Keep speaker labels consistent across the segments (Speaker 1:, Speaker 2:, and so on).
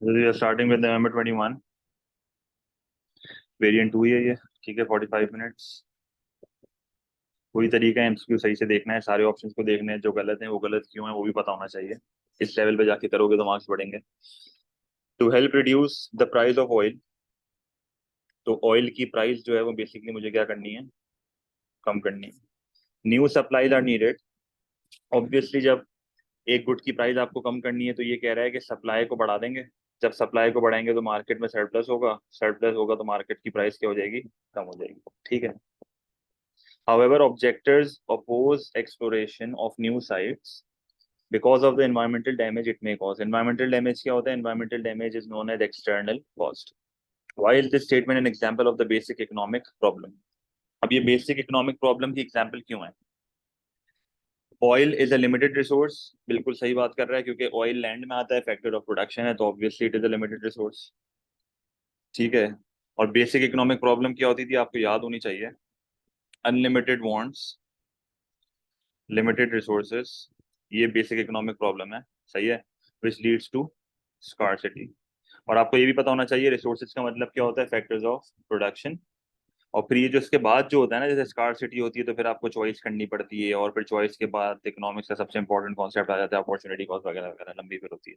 Speaker 1: Starting with November 21, variant 2 ही है ये। ठीक है, 45 मिनट्स। कोई तरीका है एमसीक्यू सही से देखना है, सारे ऑप्शंस को देखना है, जो गलत है वो गलत क्यों है वो भी पता होना चाहिए। इस लेवल पे जाके करोगे तो मार्क्स बढ़ेंगे। To help reduce the price of oil, तो ऑयल की प्राइस जो है वो बेसिकली मुझे क्या करनी है, कम करनी है। New supplies are needed. Obviously जब एक गुड की प्राइस आपको कम करनी है तो ये कह रहा है कि सप्लाई को बढ़ा देंगे। जब सप्लाई को बढ़ाएंगे तो मार्केट में सरप्लस होगा, सरप्लस होगा तो मार्केट की प्राइस क्या हो जाएगी, कम हो जाएगी। ठीक है। However, objectors oppose exploration of new sites because of the environmental damage it may cause. Environmental damage क्या होता है? Environmental damage is known as external cost. Why is this statement an example of the basic economic problem? अब ये basic economic problem की example क्यों है? Oil is a limited resource, बिल्कुल सही बात कर रहा है, क्योंकि ऑयल लैंड में आता है, फैक्टर ऑफ प्रोडक्शन है, तो obviously it is a limited resource. ठीक है। और बेसिक इकोनॉमिक प्रॉब्लम क्या होती थी आपको याद होनी चाहिए, अनलिमिटेड वांट्स, लिमिटेड रिसोर्सेज, ये बेसिक इकोनॉमिक प्रॉब्लम है। सही है, विच लीड्स टू स्कार्सिटी। और आपको ये भी पता होना चाहिए रिसोर्सेज का मतलब क्या होता है, फैक्टर्स ऑफ प्रोडक्शन। और फिर ये जो इसके बाद जो होता है ना, जैसे स्कार्सिटी होती है तो फिर आपको चॉइस करनी पड़ती है, और फिर चॉइस के बाद इकोनॉमिक्स का सबसे इंपॉर्टेंट कॉन्सेप्ट आ जाता है अपॉर्चुनिटी कॉस्ट वगैरह वगैरह, लंबी फिर होती है।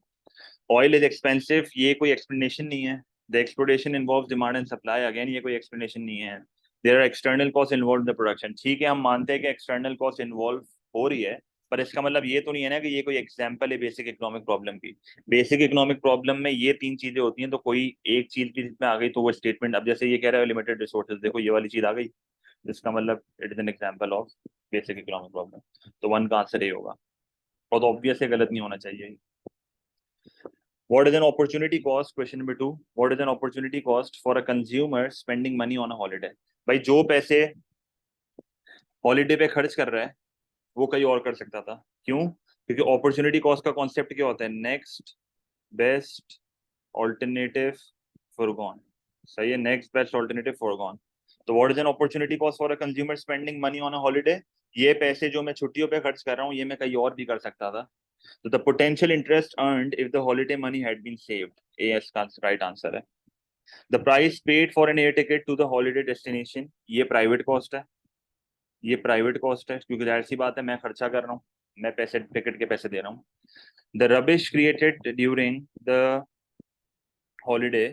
Speaker 1: ऑयल इज एक्सपेंसिव, ये कोई एक्सप्लेनेशन नहीं है। The exploration involve demand and supply, again ये कोई एक्सप्लेनेशन नहीं है। There are external cost involve in the production, ठीक है हम मानते हैं कि एक्सटर्नल कॉस्ट इन्वॉल्व हो रही है, पर इसका मतलब ये तो नहीं है ना कि ये कोई एग्जाम्पल है बेसिक इकोनॉमिक प्रॉब्लम की। बेसिक इकोनॉमिक प्रॉब्लम में ये तीन चीजें होती हैं, तो कोई एक चीज भी जिसमें आ गई तो वो स्टेटमेंट, अब जैसे ये कह रहा है लिमिटेड रिसोर्सेज, देखो ये वाली चीज आ गई, इसका मतलब it is an example of basic economic problem. तो वन का आंसर ये होगा, और तो ऑब्वियस गलत नहीं होना चाहिए। What is an opportunity cost? Question number two. What is an opportunity cost for a consumer spending money on a holiday? भाई जो पैसे हॉलीडे पे खर्च कर रहा है वो कहीं और कर सकता था। क्यों? क्योंकि अपॉर्चुनिटी कॉस्ट का कॉन्सेप्ट क्या होता है, नेक्स्ट बेस्ट ऑल्टरनेटिव फॉरगॉन। सही है, नेक्स्ट बेस्ट ऑल्टरनेटिव फॉरगॉन। तो what is an opportunity cost for a consumer spending money on a holiday? ये पैसे जो मैं छुट्टियों पे खर्च कर रहा हूँ ये मैं कहीं और भी कर सकता था। तो the potential interest earned if the holiday money had been saved, a इसका राइट आंसर है। The price paid for an air ticket to the holiday destination, ये प्राइवेट कॉस्ट है, ये प्राइवेट कॉस्ट है, क्योंकि जाहिर सी बात है मैं खर्चा कर रहा हूँ, मैं पैसे टिकट के पैसे दे रहा हूँ। The rubbish created during the holiday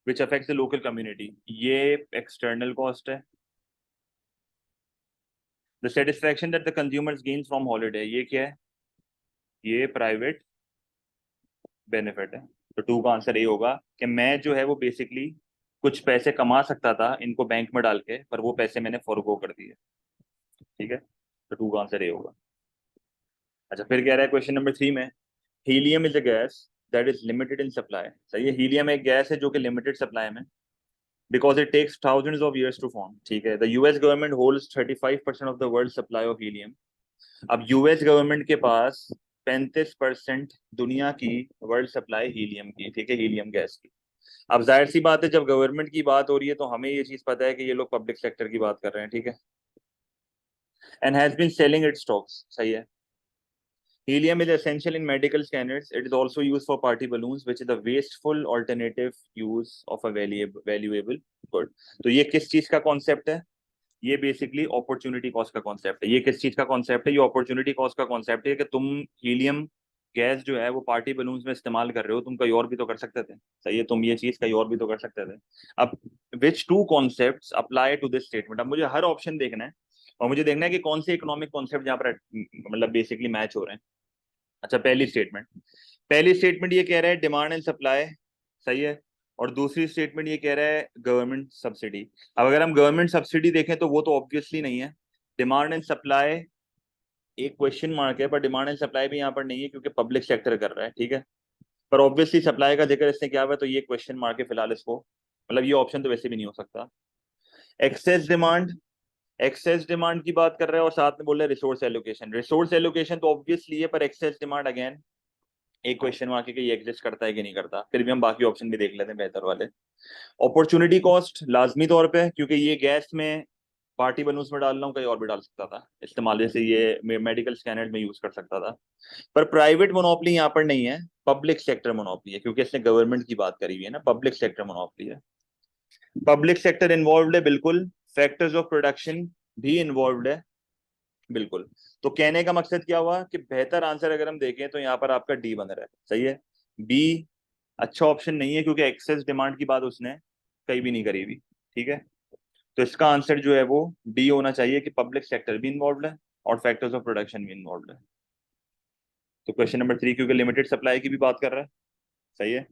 Speaker 1: which affects the local community, ये एक्सटर्नल कॉस्ट है। The satisfaction that the consumers gain from holiday, ये क्या है, ये प्राइवेट बेनिफिट है। तो टू का आंसर ये होगा कि मैं जो है वो बेसिकली कुछ पैसे कमा सकता था इनको बैंक में डाल के, पर वो पैसे मैंने फॉरगो कर दिए। ठीक है, तो टू का आंसर ये होगा। अच्छा, फिर कह रहा है क्वेश्चन नंबर थ्री में, helium is a gas that is limited in supply. सही है, हीलियम एक गैस है जो कि लिमिटेड सप्लाई में, because it takes thousands of years to form. ठीक है, the US government holds 35% of the world supply of helium. अब यूएस गवर्नमेंट के पास 35% दुनिया की वर्ल्ड सप्लाई हीलियम की, ठीक है, हीलियम गैस की। अब जाहिर सी बात है जब गवर्नमेंट की बात हो रही है तो हमें ये चीज पता है कि ये लोग पब्लिक सेक्टर की बात कर रहे हैं। ठीक है, and has been selling it stocks. सही है। Helium is essential in medical scanners. It is also used for party balloons, which is a wasteful alternative use of a valuable good. तो ये किस चीज का कॉन्सेप्ट है, ये बेसिकली अपॉर्चुनिटी कॉस्ट का कॉन्सेप्ट है। ये किस चीज का कॉन्सेप्ट है, ये अपॉर्चुनिटी कॉस्ट का कॉन्सेप्ट है कि तुम हीलियम गैस जो है वो पार्टी बलून्स में इस्तेमाल कर रहे हो, तुम कहीं और भी तो कर सकते थे। सही है, तुम ये चीज कहीं और भी तो कर सकते थे। अब which two concepts apply to this statement, अब मुझे हर ऑप्शन देखना है और मुझे देखना है कि कौन से इकोनॉमिक कॉन्सेप्ट यहाँ पर मतलब बेसिकली मैच हो रहे हैं। अच्छा, पहली स्टेटमेंट ये कह रहा है डिमांड एंड सप्लाई। सही है। और दूसरी स्टेटमेंट ये कह रहा है गवर्नमेंट सब्सिडी। अब अगर हम गवर्नमेंट सब्सिडी देखें तो वो तो ऑब्वियसली नहीं है। डिमांड एंड सप्लाई एक क्वेश्चन मार्क है, पर डिमांड एंड सप्लाई भी यहाँ पर नहीं है क्योंकि पब्लिक सेक्टर कर रहा है। ठीक है, पर ऑब्वियसली सप्लाई का जिक्र इसने क्या हुआ, तो ये क्वेश्चन मार्क है फिलहाल इसको, मतलब ये ऑप्शन तो वैसे भी नहीं हो सकता। एक्सेस डिमांड, एक्सेस डिमांड की बात कर रहे हैं और साथ में बोल रहे हैं रिसोर्स एलोकेशन। रिसोर्स एलोकेशन तो ऑब्वियसली है, पर एक्सेस डिमांड अगेन एक क्वेश्चन वहां कि ये एग्जिस्ट करता है कि नहीं करता। फिर भी हम बाकी ऑप्शन भी देख लेते हैं बेहतर वाले। अपॉर्चुनिटी कॉस्ट लाजमी तौर पे, क्योंकि ये गैस में पार्टी बलून्स में डाल रहा हूँ, कहीं और भी डाल सकता था इस्तेमाल, जैसे ये मेडिकल स्कैनर में यूज कर सकता था। पर प्राइवेट मोनोपोली यहाँ पर नहीं है, पब्लिक सेक्टर मोनोपोली है, क्योंकि इसने गवर्नमेंट की बात करी हुई है ना, पब्लिक सेक्टर मोनोपोली है। पब्लिक सेक्टर इन्वॉल्व है बिल्कुल, फैक्टर्स ऑफ प्रोडक्शन भी इन्वॉल्व है बिल्कुल। तो कहने का मकसद क्या हुआ कि बेहतर आंसर अगर हम देखें तो यहाँ पर आपका डी बन रहा है, सही है। बी अच्छा ऑप्शन नहीं है, क्योंकि एक्सेस डिमांड की बात उसने कहीं भी नहीं करी हुई, ठीक है। तो इसका आंसर जो है वो डी होना चाहिए कि पब्लिक सेक्टर भी इन्वॉल्व है और फैक्टर्स ऑफ प्रोडक्शन भी इन्वॉल्व है। तो क्वेश्चन नंबर 3 क्योंकि लिमिटेड सप्लाई की भी बात कर रहा है, सही है,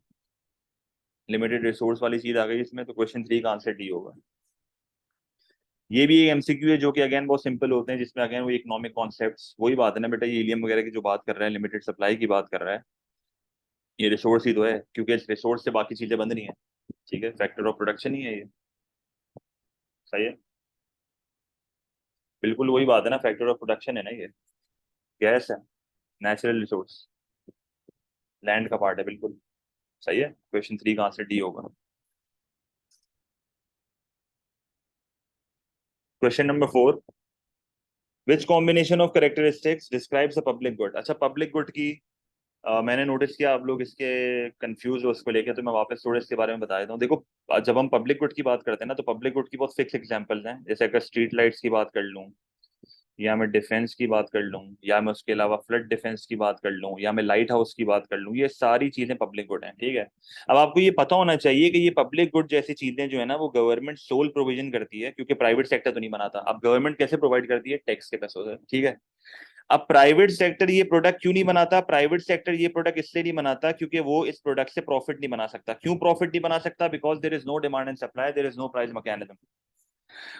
Speaker 1: लिमिटेड रिसोर्स वाली चीज आ गई इसमें, तो क्वेश्चन 3 का आंसर डी होगा। ये भी एक एमसीक्यू है जो कि अगेन बहुत सिंपल होते हैं, जिसमें अगेन वो इकोनॉमिक कॉन्सेप्ट्स, वही बात है ना बेटा, ये हीलियम वगैरह की जो बात कर रहा है, लिमिटेड सप्लाई की बात कर रहा है, ये रिसोर्स ही तो है, क्योंकि इस रिसोर्स से बाकी चीजें बंद नहीं है, ठीक है, फैक्टर ऑफ प्रोडक्शन ही है ये, सही है, बिल्कुल वही बात है ना, फैक्टर ऑफ प्रोडक्शन है ना ये, गैस है, नेचुरल रिसोर्स, लैंड का पार्ट है, बिल्कुल सही है, क्वेश्चन 3 का आंसर डी होगा। Question number 4, which combination of characteristics describes a public good. अच्छा पब्लिक गुड की मैंने नोटिस किया आप लोग इसके कंफ्यूज हो उसको लेके, तो मैं वापस थोड़ा इसके बारे में बता देता हूँ। देखो जब हम पब्लिक गुड की बात करते हैं ना, तो पब्लिक गुड की बहुत फिक्स एग्जांपल्स हैं, जैसे अगर स्ट्रीट लाइट्स की बात कर लूँ, या मैं डिफेंस की बात कर लूँ, या मैं उसके अलावा फ्लड डिफेंस की बात कर लूँ, या मैं लाइट हाउस की बात कर लूँ, ये सारी चीजें पब्लिक गुड हैं, ठीक है। अब आपको ये पता होना चाहिए कि ये पब्लिक गुड जैसी चीजें जो है ना, वो गवर्नमेंट सोल प्रोविजन करती है, क्योंकि प्राइवेट सेक्टर तो नहीं बनाता। अब गवर्नमेंट कैसे प्रोवाइड करती है, टैक्स के पैसों से, ठीक है। अब प्राइवेट सेक्टर ये प्रोडक्ट क्यों नहीं बनाता, प्राइवेट सेक्टर ये प्रोडक्ट इसलिए नहीं बनाता क्योंकि वो इस प्रोडक्ट से प्रॉफिट नहीं बना सकता। क्यों प्रॉफिट नहीं बना सकता, because there is no demand and supply, there is no price mechanism.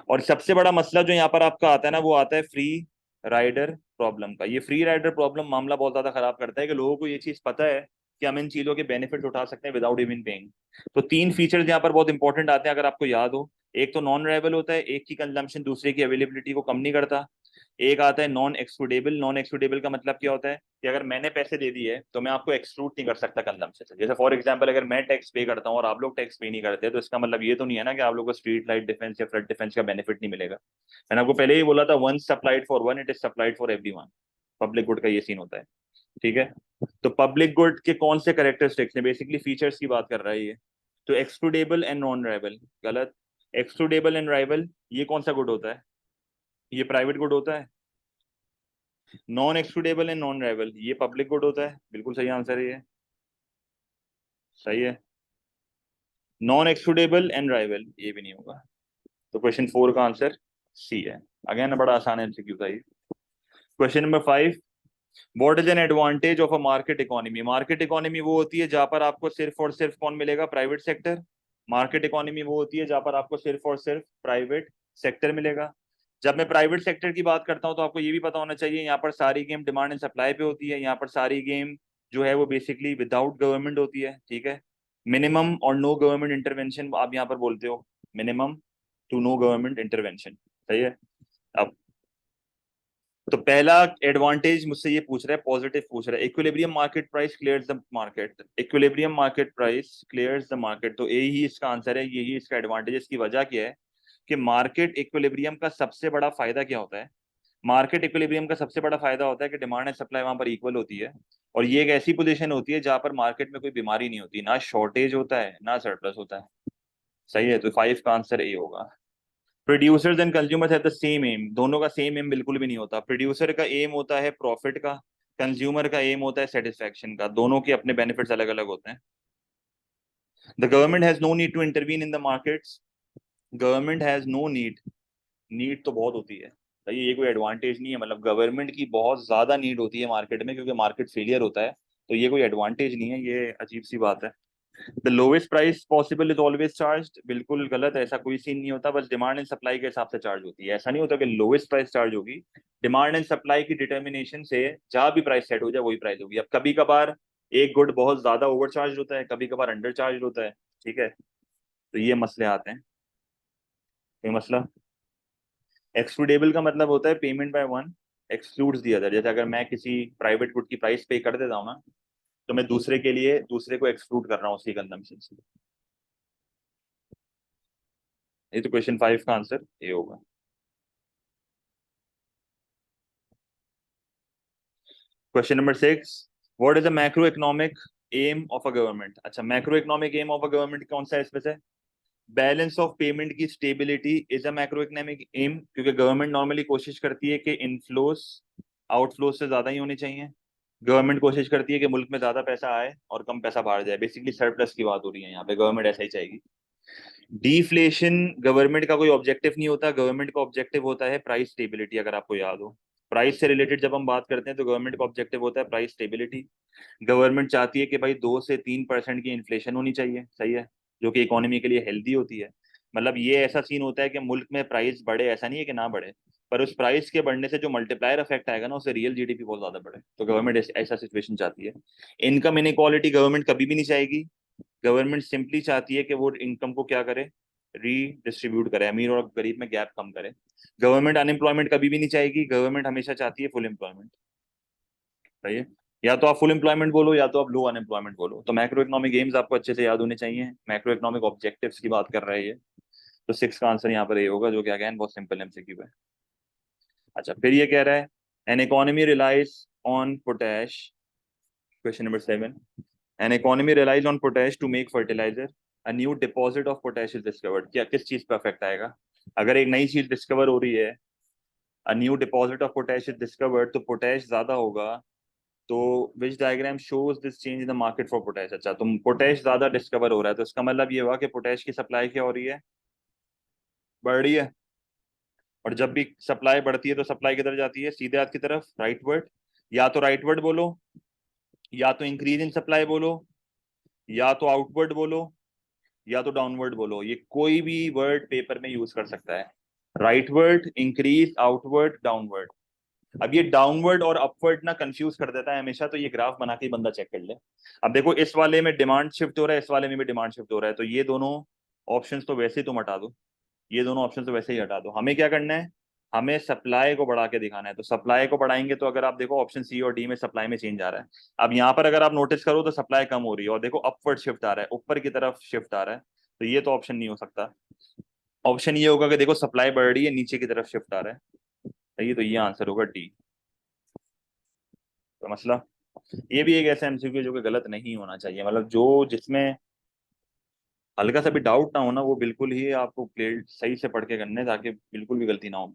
Speaker 1: और सबसे बड़ा मसला जो यहाँ पर आपका आता है ना, वो आता है फ्री राइडर प्रॉब्लम का। ये फ्री राइडर प्रॉब्लम मामला बहुत ज्यादा खराब करता है कि लोगों को ये चीज पता है कि हम इन चीजों के बेनिफिट उठा सकते हैं विदाउट इवन पेइंग। तो 3 फीचर्स यहाँ पर बहुत इंपॉर्टेंट आते हैं, अगर आपको याद हो। एक तो नॉन रेबल होता है, एक की कंजम्पशन दूसरे की अवेलेबिलिटी को कम नहीं करता। एक आता है नॉन एक्सक्लूडेबल। नॉन एक्सक्लूडेबल का मतलब क्या होता है कि अगर मैंने पैसे दे दिए तो मैं आपको एक्सक्लूड नहीं कर सकता कंजम्पशन से। जैसे फॉर एग्जांपल अगर मैं टैक्स पे करता हूँ और आप लोग टैक्स पे नहीं करते, तो इसका मतलब ये तो नहीं है ना कि आप लोग को स्ट्रीट लाइट डिफेंस या फ्लड डिफेंस का बेनिफिट नहीं मिलेगा। मैंने आपको पहले ही बोला था, one supplied for one it is supplied for everyone. Public good का ये सीन होता है, ठीक है। तो पब्लिक गुड के कौन से कैरेक्टरिस्टिक्स हैं, बेसिकली फीचर्स की बात कर रहा है ये। तो एक्सक्लूडेबल एंड नॉन राइवल, गलत। एक्सक्लूडेबल एंड राइवल ये कौन सा गुड होता है, ये प्राइवेट गुड होता है। Non excludable and non rival ये पब्लिक गुड होता है, बिल्कुल सही आंसर है ये, सही है। नॉन एक्सक्लूडेबल एंड राइवल ये भी नहीं होगा। तो क्वेश्चन 4 का आंसर सी है। अगेन बड़ा आसान एमसीक्यू था ये। Question number 5, what is an advantage of a market economy. Market economy वो होती है जहां पर आपको सिर्फ और सिर्फ कौन मिलेगा, प्राइवेट सेक्टर। मार्केट इकोनॉमी वो होती है जहां पर आपको सिर्फ और सिर्फ प्राइवेट सेक्टर मिलेगा। जब मैं प्राइवेट सेक्टर की बात करता हूं तो आपको ये भी पता होना चाहिए, यहाँ पर सारी गेम डिमांड एंड सप्लाई पे होती है। यहाँ पर सारी गेम जो है वो बेसिकली विदाउट गवर्नमेंट होती है, ठीक है। मिनिमम और नो गवर्नमेंट इंटरवेंशन आप यहाँ पर बोलते हो, minimum to no government intervention, सही है। अब तो पहला एडवांटेज मुझसे ये पूछ रहा है, पॉजिटिव पूछ रहा है, equilibrium market price clears the market. Equilibrium market price clears the market, तो यही इसका आंसर है, यही इसका एडवांटेज। इसकी वजह क्या है कि मार्केट इक्विलिब्रियम का सबसे बड़ा फायदा क्या होता है, मार्केट इक्विलिब्रियम का सबसे बड़ा फायदा होता है कि डिमांड एंड सप्लाई वहां पर इक्वल होती है। और ये एक ऐसी पोजीशन होती है जहां पर मार्केट में कोई बीमारी नहीं होती, ना शॉर्टेज होता है ना सरप्लस होता है, सही है। तो 5 का आंसर ए होगा। Producers and consumers have the same aim, दोनों का सेम एम बिल्कुल भी नहीं होता। प्रोड्यूसर का एम होता है प्रॉफिट का, कंज्यूमर का एम होता है सेटिस्फैक्शन का, दोनों के अपने बेनिफिट्स अलग अलग होते हैं। The government has no need to intervene in the markets, government has no need, need तो बहुत होती है भाई, ये कोई एडवांटेज नहीं है, मतलब गवर्नमेंट की बहुत ज्यादा नीड होती है मार्केट में, क्योंकि मार्केट फेलियर होता है। तो ये कोई एडवांटेज नहीं है, ये अजीब सी बात है। The lowest price possible is always charge, बिल्कुल गलत, ऐसा कोई सीन नहीं होता, बस डिमांड एंड सप्लाई के हिसाब से चार्ज होती है। ऐसा नहीं होता कि लोवेस्ट प्राइस चार्ज होगी, डिमांड एंड सप्लाई की डिटर्मिनेशन से जहां भी प्राइस सेट हो जाए वही प्राइस होगी। अब कभी कभार एक गुड बहुत ज्यादा ओवर चार्ज होता है, कभी कभार अंडर चार्ज होता है, ठीक है। तो ये मसले आते हैं, ये मसला। एक्सक्लूडेबल का मतलब होता है payment by one excludes the other. जैसे अगर मैं किसी प्राइवेट गुड की प्राइस पे कर देता हूँ ना, तो मैं दूसरे के लिए दूसरे को एक्सक्लूड कर रहा हूँ उसकी कंजम्पशन से। ये तो क्वेश्चन 5 का आंसर ये होगा। Question number 6, what is a macro economic aim of a government. अच्छा, macro economic aim of a government कौन सा है इसमें से? बैलेंस ऑफ पेमेंट की stability is a macro economic aim, क्योंकि गवर्नमेंट नॉर्मली कोशिश करती है कि इनफ्लोस आउटफ्लोस से ज्यादा ही होने चाहिए। गवर्नमेंट कोशिश करती है कि मुल्क में ज्यादा पैसा आए और कम पैसा बाहर जाए। बेसिकली सरप्लस की बात हो रही है यहाँ पे, गवर्नमेंट ऐसा ही चाहेगी। डिफ्लेशन गवर्नमेंट का कोई ऑब्जेक्टिव नहीं होता, गवर्नमेंट का ऑब्जेक्टिव होता है प्राइस स्टेबिलिटी। अगर आपको याद हो, प्राइस से रिलेटेड जब हम बात करते हैं तो गवर्नमेंट का ऑब्जेक्टिव होता है प्राइस स्टेबिलिटी। गवर्नमेंट चाहती है कि भाई 2 से 3% की इन्फ्लेशन होनी चाहिए, सही है, जो कि इकोनॉमी के लिए हेल्दी होती है। मतलब ये ऐसा सीन होता है कि मुल्क में प्राइस बढ़े, ऐसा नहीं है कि ना बढ़े, पर उस प्राइस के बढ़ने से जो मल्टीप्लायर इफेक्ट आएगा ना, उससे रियल जीडीपी बहुत ज्यादा बढ़े। तो गवर्नमेंट ऐसा सिचुएशन चाहती है। इनकम इनइक्वालिटी गवर्नमेंट कभी भी नहीं चाहेगी। गवर्नमेंट सिंपली चाहती है कि वो इनकम को क्या करे, रीडिस्ट्रीब्यूट करे, अमीर और गरीब में गैप कम करे। गवर्नमेंट अनएम्प्लॉयमेंट कभी भी नहीं चाहेगी, गवर्नमेंट हमेशा चाहती है फुल एम्प्लॉयमेंट। सही है, या तो आप फुल एम्प्लॉयमेंट बोलो या तो आप लो अनएम्प्लॉयमेंट बोलो। तो मैक्रो इकोनॉमिक गेम्स आपको अच्छे से याद होने चाहिए। मैक्रो इकोनॉमिक ऑब्जेक्टिव्स की बात कर रहे हैं ये। तो 6 का आंसर यहाँ पर ये होगा, जो कि अगेन बहुत सिंपल एमसीक्यू है। अच्छा, फिर ये कह रहा है an economy relies on potash. Question number 7, an economy relies on potash to make fertiliser, a new deposit of potash is discovered. क्या किस चीज पर इफेक्ट आएगा? अगर एक नई चीज डिस्कवर हो रही है, a new deposit of potash is discovered, तो पोटैश ज्यादा होगा। तो which diagram shows this change in the market for potash. अच्छा, तो पोटैश ज्यादा डिस्कवर हो रहा है, तो इसका मतलब ये हुआ कि पोटैश की सप्लाई क्या हो रही है, बढ़ रही है। और जब भी सप्लाई बढ़ती है तो सप्लाई किधर जाती है, सीधे हाथ की तरफ, राइटवर्ड। या तो राइटवर्ड बोलो, या तो इंक्रीज इन सप्लाई बोलो, या तो आउटवर्ड बोलो, या तो डाउनवर्ड बोलो। ये कोई भी वर्ड पेपर में यूज कर सकता है, राइटवर्ड, इंक्रीज, आउटवर्ड, डाउनवर्ड। अब ये डाउनवर्ड और अपवर्ड ना कंफ्यूज कर देता है हमेशा, तो ये ग्राफ बना के ही बंदा चेक कर ले। अब देखो, इस वाले में डिमांड शिफ्ट हो रहा है, इस वाले में भी डिमांड शिफ्ट हो रहा है, तो ये दोनों ऑप्शंस तो वैसे ही तुम हटा दो, ये दोनों ऑप्शन तो वैसे ही हटा दो। हमें क्या करना है, हमें सप्लाई को बढ़ा के दिखाना है। तो सप्लाई को बढ़ाएंगे तो अगर आप देखो ऑप्शन सी और डी में सप्लाई में चेंज आ रहा है। अब यहाँ पर अगर आप नोटिस करो तो सप्लाई कम हो रही है, और देखो अपवर्ड शिफ्ट आ रहा है, ऊपर की तरफ शिफ्ट आ रहा है। तो ये तो ऑप्शन नहीं हो सकता। ऑप्शन ये होगा कि देखो सप्लाई बढ़ रही है, नीचे की तरफ शिफ्ट आ रहा है। सही है, तो ये आंसर होगा डी। तो मसला, ये भी एक ऐसा एमसीक्यू जो कि गलत नहीं होना चाहिए, मतलब जो जिसमें हल्का सा भी डाउट ना हो ना, वो बिल्कुल ही आपको क्लियर सही से पढ़ के करने, ताकि बिल्कुल भी गलती ना हो।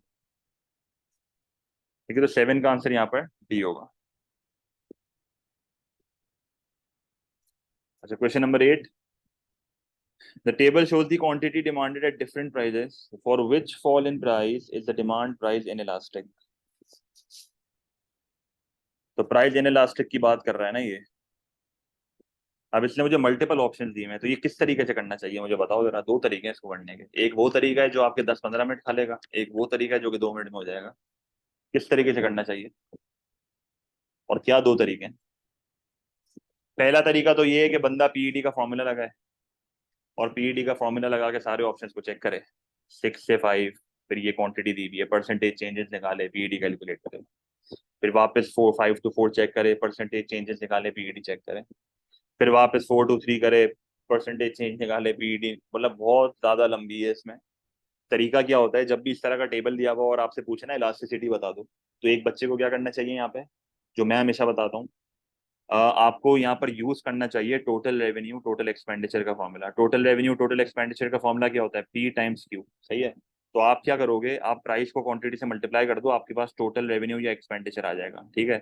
Speaker 1: ठीक है, तो 7 का आंसर यहाँ पर डी होगा। अच्छा, question number 8, the table shows the quantity demanded at different prices for which fall in price is the demand price inelastic। तो प्राइस इनइलास्टिक की बात कर रहा है ना ये। अब इसने मुझे मल्टीपल ऑप्शन दिए हैं, तो ये किस तरीके से करना चाहिए मुझे बताओ जरा। दो तरीके हैं इसको करने के, एक वो तरीका है जो आपके 10-15 मिनट खा लेगा, एक वो तरीका है जो कि 2 मिनट में हो जाएगा। किस तरीके से करना चाहिए, और क्या दो तरीके हैं? पहला तरीका तो ये है कि बंदा पीईडी का फॉर्मूला लगाए, और पीईडी का फॉर्मूला लगा के सारे ऑप्शन को चेक करे, 6 से 5, फिर ये क्वांटिटी दी हुई है, परसेंटेज चेंजेस निकाले, पीईडी कैलकुलेट करे, फिर वापस 5 to 4 चेक करे, परसेंटेज चेंजेस निकाले, पीईडी चेक करे, फिर वापस 4 to 3 करे, परसेंटेज चेंज निकाले, पीईडी। मतलब बहुत ज्यादा लंबी है इसमें। तरीका क्या होता है, जब भी इस तरह का टेबल दिया हुआ और आपसे पूछे ना इलास्टिसिटी बता दो, तो एक बच्चे को क्या करना चाहिए यहाँ पे, जो मैं हमेशा बताता हूँ, आपको यहाँ पर यूज करना चाहिए टोटल रेवेन्यू टोटल एक्सपेंडिचर का formula. Total revenue total expenditure का फॉर्मूला क्या होता है, पी टाइम्स क्यू। सही है, तो आप क्या करोगे, आप प्राइस को क्वांटिटी से मल्टीप्लाई कर दो, आपके पास टोटल रेवेन्यू या एक्सपेंडिचर आ जाएगा। ठीक है,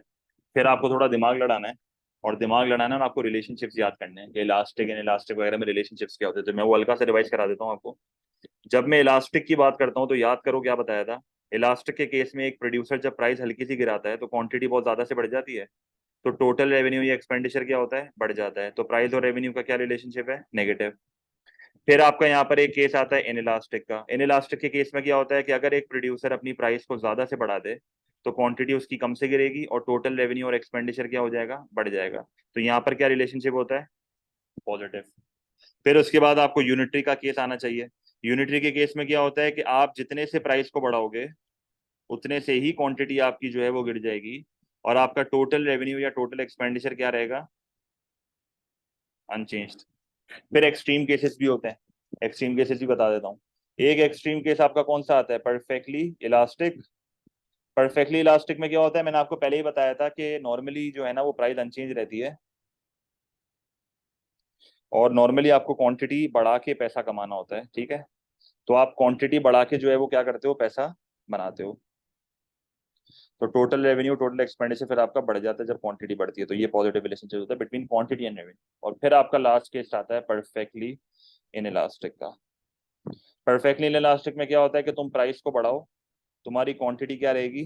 Speaker 1: फिर आपको थोड़ा दिमाग लड़ाना है, और दिमाग लड़ाना है और आपको रिलेशनशिप्स याद करने हैं कि इलास्टिक एंड इलास्टिक वगैरह में रिलेशनशिप्स क्या होते हैं। तो मैं वो हल्का से रिवाइज करा देता हूँ आपको। जब मैं इलास्टिक की बात करता हूँ तो याद करो क्या बताया था। इलास्टिक के केस में एक प्रोड्यूसर जब प्राइस हल्की सी गिराता है तो क्वांटिटी बहुत ज्यादा से बढ़ जाती है, तो टोटल रेवेन्यू या एक्सपेंडिचर क्या होता है, बढ़ जाता है। तो प्राइस और रेवेन्यू का क्या रिलेशनशिप है, नेगेटिव। फिर आपका यहाँ पर एक केस आता है इनइलास्टिक का। इनइलास्टिक के केस में क्या होता है कि अगर एक प्रोड्यूसर अपनी प्राइस को ज्यादा से बढ़ा दे, तो क्वांटिटी उसकी कम से गिरेगी और टोटल रेवेन्यू और एक्सपेंडिचर क्या हो जाएगा, बढ़ जाएगा। तो यहाँ पर क्या रिलेशनशिप होता है, पॉजिटिव। फिर उसके बाद आपको यूनिटरी का केस आना चाहिए। यूनिटरी के केस में क्या होता है कि आप जितने से प्राइस को बढ़ाओगे, उतने से ही क्वांटिटी आपकी जो है वो गिर जाएगी, और आपका टोटल रेवेन्यू या टोटल एक्सपेंडिचर क्या रहेगा, अनचेंज्ड। फिर एक्सट्रीम केसेस भी होते हैं, एक्सट्रीम केसेस भी बता देता हूँ। एक एक्सट्रीम केस आपका कौन सा आता है, परफेक्टली इलास्टिक, परफेक्टली इलास्टिक में क्या होता है, मैंने आपको पहले ही बताया था कि नॉर्मली जो है ना वो प्राइस अनचेंज रहती है, और नॉर्मली आपको क्वांटिटी बढ़ा के पैसा कमाना होता है, ठीक है। तो आप क्वांटिटी बढ़ा के जो है वो क्या करते हो, पैसा बनाते हो। तो टोटल रेवेन्यू, टोटल एक्सपेंडिचर फिर आपका बढ़ जाता है जब क्वांटिटी बढ़ती है। तो ये पॉजिटिव रिलेशनशिप होता है बिटवीन क्वांटिटी एंड रेवेन्यू। और फिर आपका लास्ट केस आता है परफेक्टली इन इलास्टिक का। परफेक्टली इन इलास्टिक में क्या होता है कि तुम प्राइस को बढ़ाओ, तुम्हारी क्वांटिटी क्या रहेगी,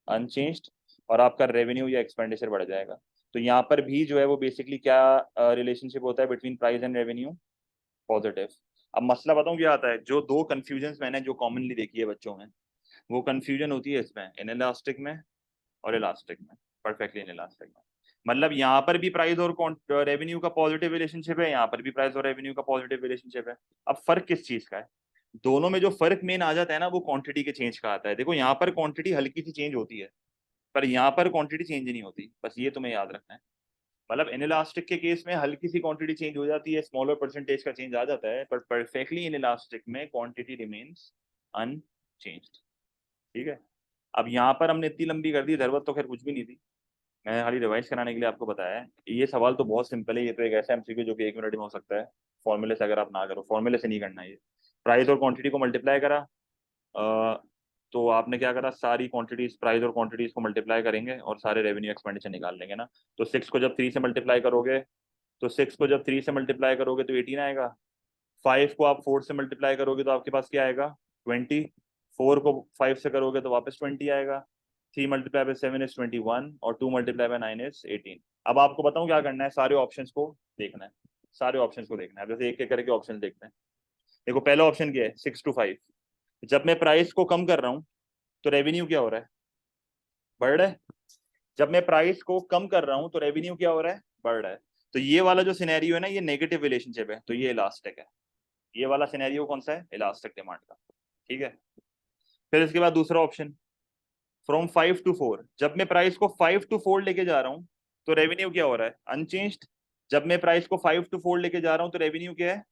Speaker 1: अनचेंज्ड, और आपका रेवेन्यू या एक्सपेंडिचर बढ़ जाएगा। तो यहाँ पर भी जो है वो बेसिकली क्या रिलेशनशिप होता है between price and revenue, positive. अब मसला बताऊं क्या आता है, जो दो कंफ्यूजन मैंने जो कॉमनली देखी है बच्चों में, वो कंफ्यूजन होती है इसमें इनइलास्टिक में और इलास्टिक में, परफेक्टली इनइलास्टिक में। मतलब यहाँ पर भी प्राइस और रेवेन्यू का पॉजिटिव रिलेशनशिप है, यहाँ पर भी प्राइस और रेवेन्यू का पॉजिटिव रिलेशनशिप है। अब फर्क किस चीज का है, दोनों में जो फर्क मेन आ जाता है ना वो क्वांटिटी के चेंज का आता है। देखो यहाँ पर क्वांटिटी हल्की सी चेंज होती है, पर यहाँ पर क्वांटिटी चेंज नहीं होती, बस ये तुम्हें याद रखना है। मतलब इनइलास्टिक के केस में हल्की सी क्वांटिटी चेंज हो जाती है, स्मॉलर परसेंटेज का चेंज आ जाता है, पर परफेक्टली इनइलास्टिक में क्वांटिटी रिमेन्स अनचेंज्ड, ठीक है। अब यहाँ पर हमने इतनी लंबी कर दी, जरूरत तो खैर कुछ भी नहीं थी, मैंने खाली रिवाइज कराने के लिए आपको बताया है। ये सवाल तो बहुत सिंपल है, ये तो एक ऐसा एमसीक्यू जो कि 1 मिनट में हो सकता है, फॉर्मूले से अगर आप ना करो, फॉर्मूले से नहीं करना है ये। प्राइस और क्वांटिटी को मल्टीप्लाई करा, तो आपने क्या करा, सारी क्वांटिटीज, प्राइस और क्वांटिटीज को मल्टीप्लाई करेंगे और सारे रेवेन्यू एक्सपेंडिचर निकाल लेंगे ना। तो 6 को जब 3 से मल्टीप्लाई करोगे, तो 6 को जब 3 से मल्टीप्लाई करोगे तो 18 आएगा। 5 को आप 4 से मल्टीप्लाई करोगे तो आपके पास क्या आएगा, 20। 4 को 5 से करोगे तो वापस 20 आएगा। 3 मल्टीप्लाई बाय 7 इज 21, और 2 मल्टीप्लाई बाय 9 इज 18। अब आपको बताऊं क्या करना है, सारे ऑप्शंस को देखना है, सारे ऑप्शंस को देखना है। जैसे एक एक करके ऑप्शन देखते हैं। देखो पहला ऑप्शन क्या है, 6 to 5। जब मैं प्राइस को कम कर रहा हूँ तो रेवेन्यू क्या हो रहा है, बढ़ रहा है। जब मैं प्राइस को कम कर रहा हूं तो रेवेन्यू क्या हो रहा है, बढ़ रहा है। तो ये वाला जो सिनेरियो है ना, ये नेगेटिव रिलेशनशिप है, तो ये इलास्टिक है। ये वाला सिनेरियो कौन सा है, इलास्टिक डिमांड का, ठीक है। फिर इसके बाद दूसरा ऑप्शन, फ्रॉम 5 to 4। जब मैं प्राइस को 5 to 4 लेके जा रहा हूं तो रेवेन्यू क्या हो रहा है, अनचेंज्ड। जब मैं प्राइस को 5 to 4 लेके जा रहा हूं तो रेवेन्यू क्या है,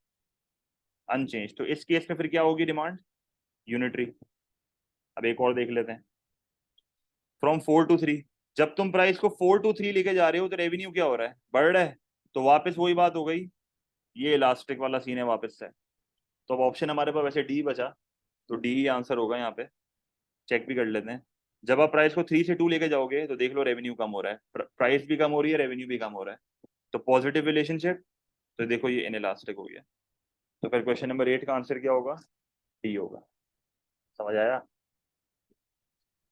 Speaker 1: अनचेंज। तो इस केस में फिर क्या होगी डिमांड, यूनिटरी। अब एक और देख लेते हैं, फ्रॉम 4 to 3। जब तुम प्राइस को 4 to 3 लेके जा रहे हो तो रेवेन्यू क्या हो रहा है, बढ़ रहा है। तो वापस वही बात हो गई, ये इलास्टिक वाला सीन है वापस से। तो अब ऑप्शन हमारे पास वैसे डी बचा, तो डी ही आंसर होगा यहाँ पे। चेक भी कर लेते हैं। जब आप प्राइस को 3 से 2 लेके जाओगे तो देख लो रेवेन्यू कम हो रहा है, प्राइस भी कम हो रही है, रेवेन्यू भी कम हो रहा है, तो पॉजिटिव रिलेशनशिप। तो देखो ये इनइलास्टिक हो गया। तो फिर क्वेश्चन नंबर 8 का आंसर क्या होगा, डी होगा। समझ आया,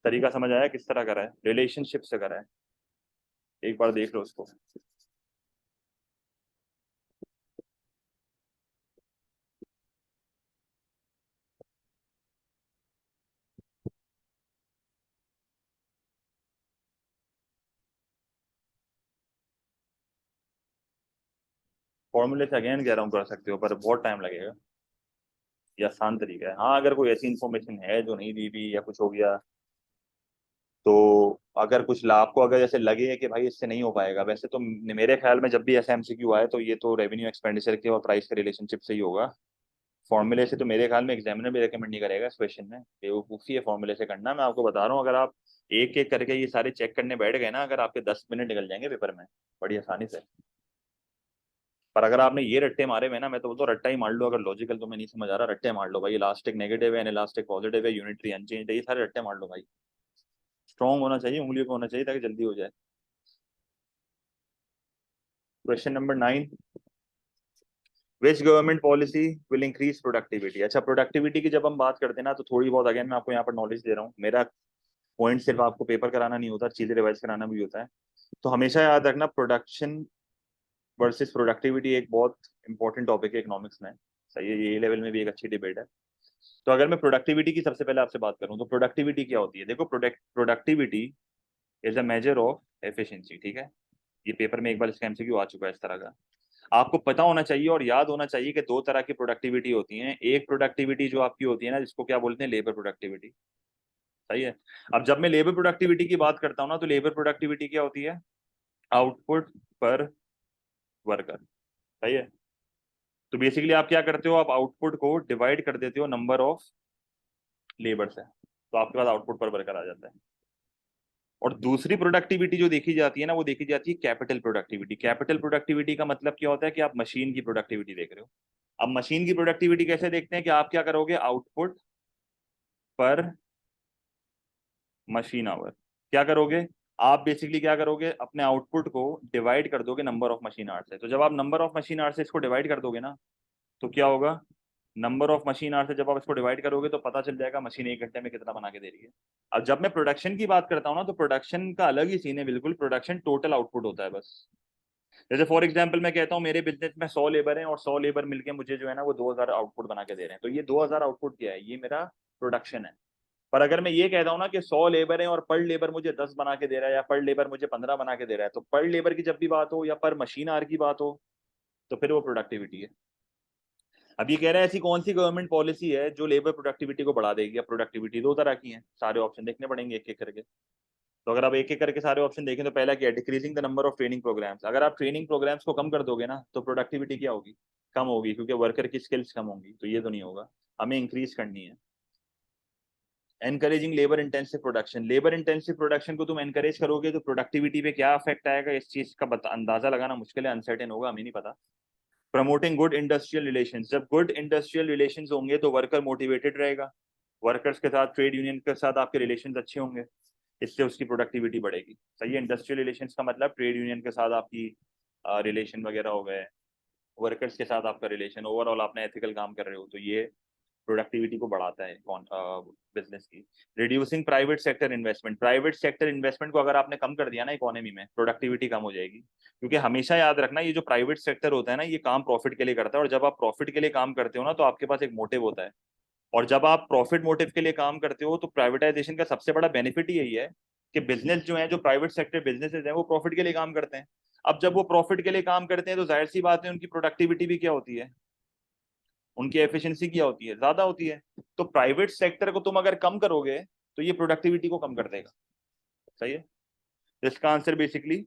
Speaker 1: तरीका समझ आया किस तरह करा है, रिलेशनशिप से करा है। एक बार देख लो उसको। फॉर्मूले से अगेन कह रहा हूँ कर सकते हो, पर बहुत टाइम लगेगा। ये आसान तरीका है, हाँ अगर कोई ऐसी इन्फॉर्मेशन है जो नहीं दी हुई या कुछ हो गया, तो अगर कुछ ला आपको अगर जैसे लगे कि भाई इससे नहीं हो पाएगा, वैसे तो मेरे ख्याल में जब भी ऐसा एमसीक्यू आए तो ये तो रेवेन्यू एक्सपेंडिचर के और प्राइस के रिलेशनशिप से ही होगा। फॉर्मूले से तो मेरे ख्याल में एग्जामिनर भी रेकमेंड नहीं करेगा इस क्वेश्चन में, बेवकूफ़ी है फॉर्मूले से करना। मैं आपको बता रहा हूँ, अगर आप एक एक करके ये सारे चेक करने बैठ गए ना, अगर आपके 10 मिनट निकल जाएंगे पेपर में बड़ी आसानी से। पर अगर आपने ये रट्टे मारे हुए ना, मैं तो बोलता हूँ रट्टा ही मार लो, अगर लॉजिकल तुम्हें नहीं समझ आ रहा रट्टे मार लो भाई। इलास्टिक नेगेटिव है, इलास्टिक पॉजिटिव है, यूनिटरी अनचेंज है, ये सारे रट्टे मार लो भाई। स्ट्रॉन्ग होना चाहिए, उंगलियों पे होना चाहिए ताकि जल्दी हो जाए। Question number 9, which government policy will increase productivity. अच्छा, प्रोडक्टिविटी की जब हम बात करते हैं ना, तो थोड़ी बहुत अगेन मैं आपको यहाँ पर नॉलेज दे रहा हूँ। मेरा पॉइंट सिर्फ आपको पेपर कराना नहीं होता, चीजें रिवाइज कराना भी होता है। तो हमेशा याद रखना, प्रोडक्शन वर्सेस प्रोडक्टिविटी एक बहुत इंपॉर्टेंट टॉपिक है इकोनॉमिक्स में। सही है, ये लेवल में भी एक अच्छी डिबेट है। तो अगर मैं प्रोडक्टिविटी की सबसे पहले आपसे बात करूं तो प्रोडक्टिविटी क्या होती है, देखो productivity is a measure of efficiency, ठीक है। ये पेपर में एक बार इसका एमसीक्यू आ चुका है इस तरह का। आपको पता होना चाहिए और याद होना चाहिए कि दो तरह की प्रोडक्टिविटी होती है। एक प्रोडक्टिविटी जो आपकी होती है ना, जिसको क्या बोलते हैं, लेबर प्रोडक्टिविटी। सही है। अब जब मैं लेबर प्रोडक्टिविटी की बात करता हूँ ना, तो लेबर प्रोडक्टिविटी क्या होती है, आउटपुट पर वर्कर। सही है। तो बेसिकली आप क्या करते हो, आप आउटपुट को डिवाइड कर देते हो नंबर ऑफ लेबर से। तो आपके पास आउटपुट पर वर्कर आ जाता है। और दूसरी प्रोडक्टिविटी जो देखी जाती है ना, वो देखी जाती है कैपिटल प्रोडक्टिविटी। कैपिटल प्रोडक्टिविटी का मतलब क्या होता है कि आप मशीन की प्रोडक्टिविटी देख रहे हो। अब मशीन की प्रोडक्टिविटी कैसे देखते हैं कि आप क्या करोगे, आउटपुट पर मशीन आवर। क्या करोगे आप, बेसिकली क्या करोगे, अपने आउटपुट को डिवाइड कर दोगे नंबर ऑफ मशीन आवर्स से। तो जब आप नंबर ऑफ मशीन आवर्स से इसको डिवाइड कर दोगे ना, तो क्या होगा, नंबर ऑफ मशीन आवर्स से जब आप इसको डिवाइड करोगे तो पता चल जाएगा मशीन एक घंटे में कितना बना के दे रही है। अब जब मैं प्रोडक्शन की बात करता हूँ ना, तो प्रोडक्शन का अलग ही सीन है बिल्कुल। प्रोडक्शन टोटल आउटपुट होता है बस। जैसे फॉर एग्जांपल मैं कहता हूँ मेरे बिजनेस में 100 लेबर हैं और 100 लेबर मिलके मुझे जो है ना वो 2000 आउटपुट बना के दे रहे हैं, तो ये 2000 आउटपुट क्या है, ये मेरा प्रोडक्शन है। पर अगर मैं ये कहता हूँ ना कि 100 लेबर है और पर लेबर मुझे 10 बना के दे रहा है या पर लेबर मुझे 15 बना के दे रहा है, तो पर लेबर की जब भी बात हो या पर मशीन आवर की बात हो, तो फिर वो प्रोडक्टिविटी है। अब ये कह रहा है ऐसी कौन सी गवर्नमेंट पॉलिसी है जो लेबर प्रोडक्टिविटी को बढ़ा देगी। अब प्रोडक्टिविटी दो तरह की है, सारे ऑप्शन देखने पड़ेंगे एक एक करके। तो अगर आप एक एक करके सारे ऑप्शन देखें तो पहला क्या है, decreasing the number of training programmes. अगर आप ट्रेनिंग प्रोग्राम्स को कम कर दोगे ना, तो प्रोडक्टिविटी क्या होगी, कम होगी, क्योंकि वर्कर की स्किल्स कम होंगी। तो ये तो नहीं होगा, हमें इंक्रीज करनी है। Encouraging labour intensive production. Labour intensive production को तुम एनकरेज करोगे तो प्रोडक्टिविटी पे क्या इफेक्ट आएगा, इस चीज का अंदाजा लगाना मुश्किल है, अनसर्टेन होगा, हमें नहीं पता। Promoting good industrial relations. जब गुड इंडस्ट्रियल रिलेशंस होंगे तो वर्कर मोटिवेटेड रहेगा, वर्कर्स के साथ, ट्रेड यूनियन के साथ आपके रिलेशंस अच्छे होंगे, इससे उसकी प्रोडक्टिविटी बढ़ेगी। सही है। इंडस्ट्रियल रिलेशंस का मतलब ट्रेड यूनियन के साथ आपकी रिलेशन वगैरह हो गए, वर्कर्स के साथ आपका रिलेशन, ओवरऑल आपने एथिकल काम कर रहे हो, तो ये प्रोडक्टिविटी को बढ़ाता है कौन, बिजनेस की। Reducing private sector investment. Private sector investment को अगर आपने कम कर दिया ना इकोनॉमी में, प्रोडक्टिविटी कम हो जाएगी। क्योंकि हमेशा याद रखना, ये जो प्राइवेट सेक्टर होता है ना, ये काम प्रॉफिट के लिए करता है, और जब आप प्रॉफिट के लिए काम करते हो ना, तो आपके पास एक मोटिव होता है। और जब आप प्रॉफिट मोटिव के लिए काम करते हो, तो प्राइवेटाइजेशन का सबसे बड़ा बेनिफिट ही यही है कि बिजनेस जो है, जो प्राइवेट सेक्टर बिजनेसेस हैं, वो प्रॉफिट के लिए काम करते हैं। अब जब वो प्रॉफिट के लिए काम करते हैं तो जाहिर सी बात है उनकी प्रोडक्टिविटी भी क्या होती है, उनकी एफिशिएंसी क्या होती है, ज्यादा होती है। तो प्राइवेट सेक्टर को तुम अगर कम करोगे तो ये प्रोडक्टिविटी को कम कर देगा। सही है। तो इसका आंसर बेसिकली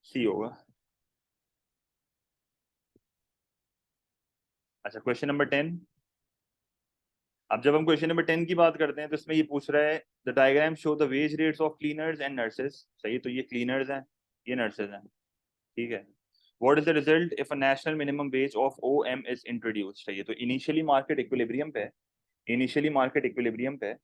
Speaker 1: सी होगा। अच्छा, क्वेश्चन नंबर 10। अब जब हम क्वेश्चन नंबर 10 की बात करते हैं तो इसमें ये पूछ रहा है, the diagram show the ways rates of cleaners and nurses. सही है, तो ये क्लीनर्स हैं, ये नर्सेज हैं। ठीक है। What is the result if a national minimum wage of OM is introduced. सही है, तो इनिशियली मार्केट इक्विलिब्रियम पे है, इनिशियली मार्केट इक्विलिब्रियम पे है।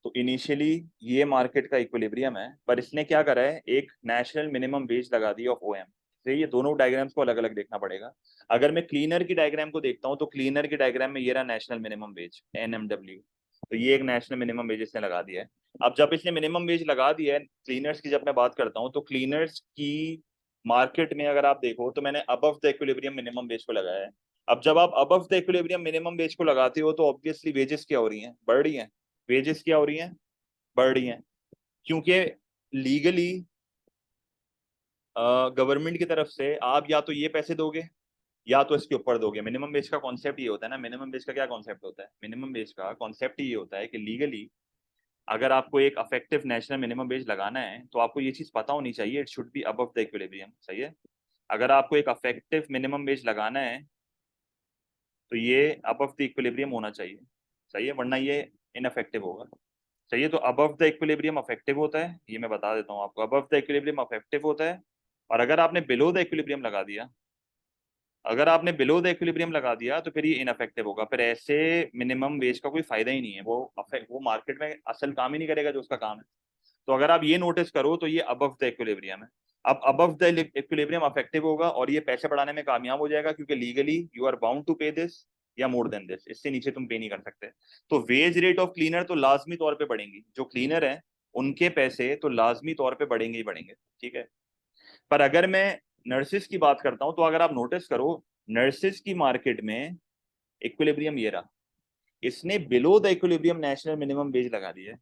Speaker 1: तो इनिशियली ये मार्केट का इक्विलिब्रियम है, पर इसने क्या करा है, एक नेशनल मिनिमम वेज लगा दी ऑफ ओएम। तो ये दोनों डायग्राम्स को अलग अलग देखना पड़ेगा। अगर मैं क्लीनर की डायग्राम को देखता हूँ, तो क्लीनर की डायग्राम में ये रहा नेशनल मिनिमम वेज, एनएमडब्ल्यू। तो ये एक नेशनल मिनिमम वेज इसने लगा दिया है। अब जब इसने मिनिमम वेज लगा दिया है, क्लीनर्स की जब मैं बात करता हूँ, तो क्लीनर्स की मार्केट में अगर आप देखो तो मैंने above the equilibrium minimum wage को लगाया है। अब जब आप above the equilibrium minimum wage को लगाते हो, तो ऑब्वियसली वेजेस क्या हो रही हैं, बढ़ रही हैं। वेजेस क्या हो रही हैं, बढ़ रही हैं। क्योंकि लीगली गवर्नमेंट की तरफ से आप या तो ये पैसे दोगे या तो इसके ऊपर दोगे। मिनिमम वेज का कॉन्सेप्ट ये होता है ना, मिनिमम वेज का क्या कॉन्सेप्ट होता है, मिनिमम वेज का कॉन्सेप्ट ये होता है कि लीगली अगर आपको एक अफेक्टिव नेशनल मिनिमम वेज लगाना है, तो आपको ये चीज पता होनी चाहिए, it should be above the equilibrium. सही है। अगर आपको एक अफेक्टिव मिनिमम वेज लगाना है तो ये अबव द इक्विलिब्रियम होना चाहिए। सही है, वरना ये इनअफेक्टिव होगा। सही है। तो अबव द इक्विलिब्रियम अफेक्टिव होता है, ये मैं बता देता हूँ आपको, अबव द इक्विलिब्रियम अफेक्टिव होता है। और अगर आपने बिलो द इक्विलिब्रियम लगा दिया, अगर आपने बिलो द इक्विलिब्रियम लगा दिया, तो फिर ये इनअफेक्टिव होगा। फिर ऐसे मिनिमम वेज का कोई फायदा ही नहीं है, वो मार्केट में असल काम ही नहीं करेगा जो उसका काम है। तो अगर आप ये नोटिस करो तो ये अबव द इक्विलिब्रियम है। अब अबव द इक्विलिब्रियम अफेक्टिव होगा और ये पैसे बढ़ाने में कामयाब हो जाएगा, क्योंकि legally you are bound to pay this या मोर देन दिस, इससे नीचे तुम पे नहीं कर सकते। तो वेज रेट ऑफ क्लीनर तो लाजमी तौर पे बढ़ेंगी, जो क्लीनर है उनके पैसे तो लाजमी तौर पे बढ़ेंगे ही बढ़ेंगे। ठीक है। पर अगर मैं नर्सिस की बात करता हूं, तो अगर आप नोटिस करो, नर्सिस की मार्केट में इक्विलिब्रियम ये रहा, इसने below the equilibrium national minimum wage लगा दिया है,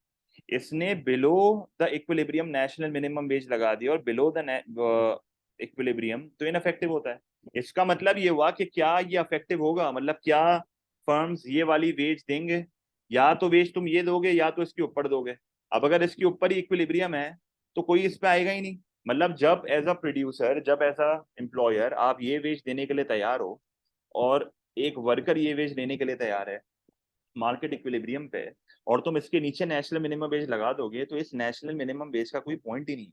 Speaker 1: इसने below the equilibrium national minimum wage लगा दिया, और बिलो द इक्विलिब्रियम तो इनफेक्टिव होता है। इसका मतलब ये हुआ कि क्या ये अफेक्टिव होगा, मतलब क्या फर्म्स ये वाली वेज देंगे, या तो वेज तुम ये दोगे या तो इसके ऊपर दोगे। अब अगर इसके ऊपर ही इक्विलिब्रियम है तो कोई इस पे आएगा ही नहीं। मतलब जब एज अ प्रोड्यूसर, जब एज अ एम्प्लॉयर आप ये वेज देने के लिए तैयार हो और एक वर्कर ये वेज लेने के लिए तैयार है, मार्केट इक्विलिब्रियम पे है और तुम इसके नीचे नेशनल मिनिमम वेज लगा दोगे तो इस नेशनल मिनिमम वेज का कोई पॉइंट ही नहीं।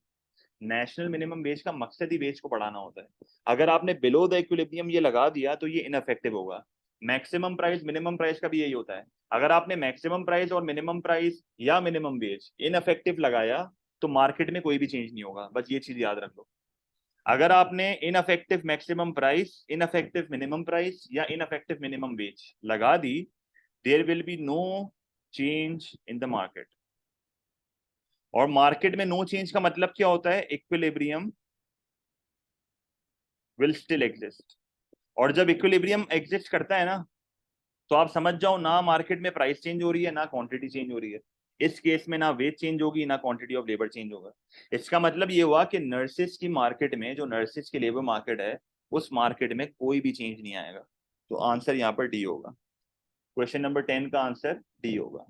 Speaker 1: नेशनल मिनिमम वेज का मकसद ही वेज को बढ़ाना होता है। अगर आपने बिलो द इक्विलिब्रियम ये लगा दिया तो ये इनफेक्टिव होगा। मैक्सिमम प्राइस मिनिमम प्राइस का भी यही होता है। अगर आपने मैक्सिमम प्राइस और मिनिमम प्राइस या मिनिमम वेज इनफेक्टिव लगाया तो मार्केट में कोई भी चेंज नहीं होगा, बस ये चीज याद रख लो। अगर आपने ineffective maximum price, ineffective minimum price या इनफेक्टिव मिनिमम वेज लगा दी, there will be no change in the market. और मार्केट में नो चेंज का मतलब क्या होता है? Equilibrium will still exist. और जब इक्विलिब्रियम एग्जिस्ट करता है ना, तो आप समझ जाओ ना मार्केट में प्राइस चेंज हो रही है ना क्वांटिटी चेंज हो रही है। इस केस में ना वेज चेंज होगी ना क्वांटिटी ऑफ लेबर चेंज होगा। इसका मतलब ये हुआ कि नर्सिस की मार्केट में, जो नर्सिस की लेबर मार्केट है, उस मार्केट में कोई भी चेंज नहीं आएगा। तो आंसर यहाँ पर डी होगा। क्वेश्चन नंबर 10 का आंसर डी होगा।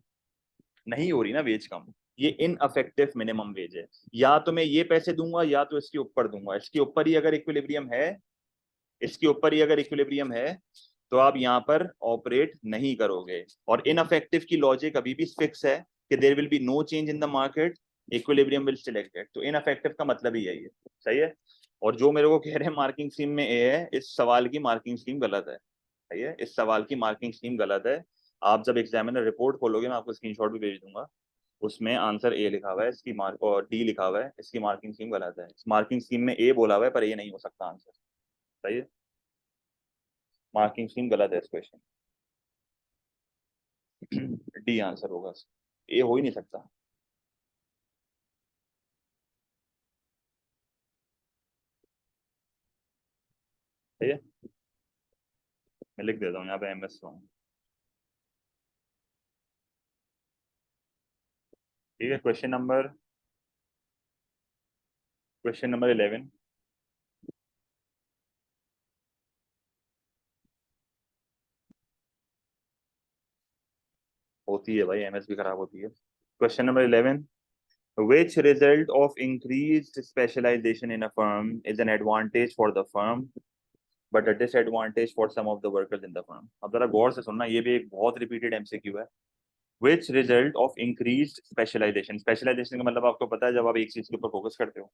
Speaker 1: नहीं हो रही ना वेज कम, ये इनअफेक्टिव मिनिमम वेज है। या तो मैं ये पैसे दूंगा या तो इसके ऊपर दूंगा। इसके ऊपर ही अगर इक्विलिब्रियम है, इसके ऊपर ही अगर इक्विलिब्रियम है, तो आप यहाँ पर ऑपरेट नहीं करोगे। और इनअफेक्टिव की लॉजिक अभी भी फिक्स है कि there will be no change in the market, equilibrium will still exist. तो इनअफेक्टिव का मतलब ही यही है। सही है। और जो मेरे को कह रहे हैं मार्किंग स्कीम में ए है, इस सवाल की मार्किंग स्कीम गलत है। सही है, इस सवाल की मार्किंग स्कीम गलत है। आप जब एग्जामिनर रिपोर्ट खोलोगे, मैं आपको स्क्रीनशॉट भी भेज दूंगा, उसमें आंसर ए लिखा हुआ है, इसकी मार्क और डी लिखा हुआ है, इसकी मार्किंग स्कीम गलत है। इस मार्किंग स्कीम में ए बोला हुआ है पर ए नहीं हो सकता आंसर। सही है, मार्किंग स्कीम गलत है इस क्वेश्चन। डी आंसर होगा, ए हो ही नहीं सकता। ठीक है, मैं लिख देता हूँ यहाँ पे MS रॉन्ग। ठीक है, क्वेश्चन नंबर 11। होती है भाई, MS भी खराब होती है। Question number 11, which result of increased specialization in a firm is an advantage for the firm but a disadvantage for some of the workers in the firm? अब जरा गौर से सुनना, ये भी एक बहुत रिपीटेड MCQ है। Which result of increased specialization, specialization का मतलब आपको पता है, जब आप एक चीज के ऊपर फोकस करते हो,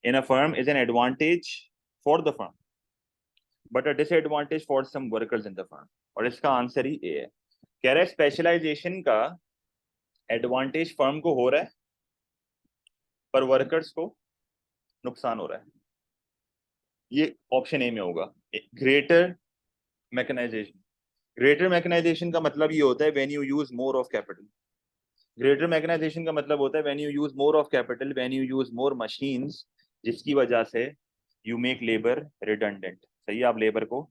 Speaker 1: in a firm is an advantage for the firm but a disadvantage for some workers in the firm। और इसका आंसर ही ए है। कह रहा है स्पेशलाइजेशन का एडवांटेज फर्म को हो रहा है पर वर्कर्स को नुकसान हो रहा है। ये ऑप्शन ए में होगा, ग्रेटर मैकेनाइजेशन। ग्रेटर मैकेनाइजेशन का मतलब ये होता है when you use more of capital. Greater mechanisation का मतलब होता है when you use more of capital, when you use more machines, जिसकी वजह से यू मेक लेबर रिडंडेंट। सही है, आप लेबर को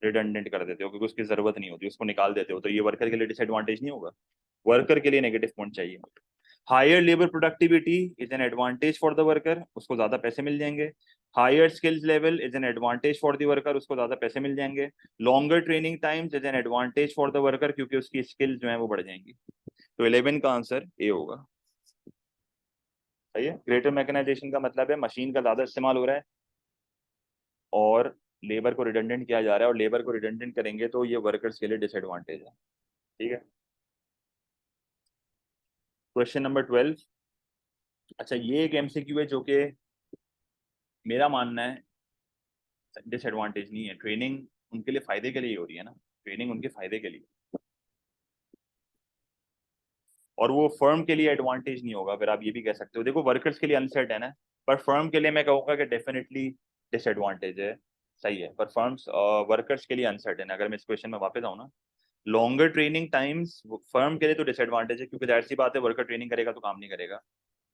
Speaker 1: रिडंडेंट कर देते हो क्योंकि उसकी जरूरत नहीं होती, उसको निकाल देते हो। तो ये वर्कर के लिए डिसएडवांटेज नहीं होगा, वर्कर के लिए नेगेटिव पॉइंट चाहिए। Higher labour productivity is an advantage for the worker, उसको ज्यादा पैसे मिल जाएंगे। Higher skills level is an advantage for the worker, उसको ज्यादा पैसे मिल जाएंगे। Longer training times is an advantage for the worker, क्योंकि उसकी स्किल्स जो है वो बढ़ जाएंगी। तो 11 का आंसर ए होगा। सही है, ग्रेटर मैकेनाइजेशन का मतलब है मशीन का ज्यादा इस्तेमाल हो रहा है और लेबर को रिडंडेंट किया जा रहा है, और लेबर को रिडंडेंट करेंगे तो ये वर्कर्स के लिए डिसएडवांटेज है। ठीक है, क्वेश्चन नंबर 12। अच्छा, ये एक MCQ है जो कि मेरा मानना है डिसएडवांटेज नहीं है। ट्रेनिंग उनके लिए फायदे के लिए हो रही है ना, ट्रेनिंग उनके फायदे के लिए, और वो फर्म के लिए एडवांटेज नहीं होगा। फिर आप ये भी कह सकते हो, देखो वर्कर्स के लिए अनसर्टेन है पर फर्म के लिए मैं कहूँगा कि डेफिनेटली डिसएडवांटेज है। सही है, पर फर्म्स वर्कर्स के लिए अनसर्टेन है। अगर मैं इस क्वेश्चन में वापस आऊँ ना, लॉन्गर ट्रेनिंग टाइम्स फर्म के लिए तो डिसएडवांटेज है, क्योंकि जाहिर सी बात है वर्कर ट्रेनिंग करेगा तो काम नहीं करेगा।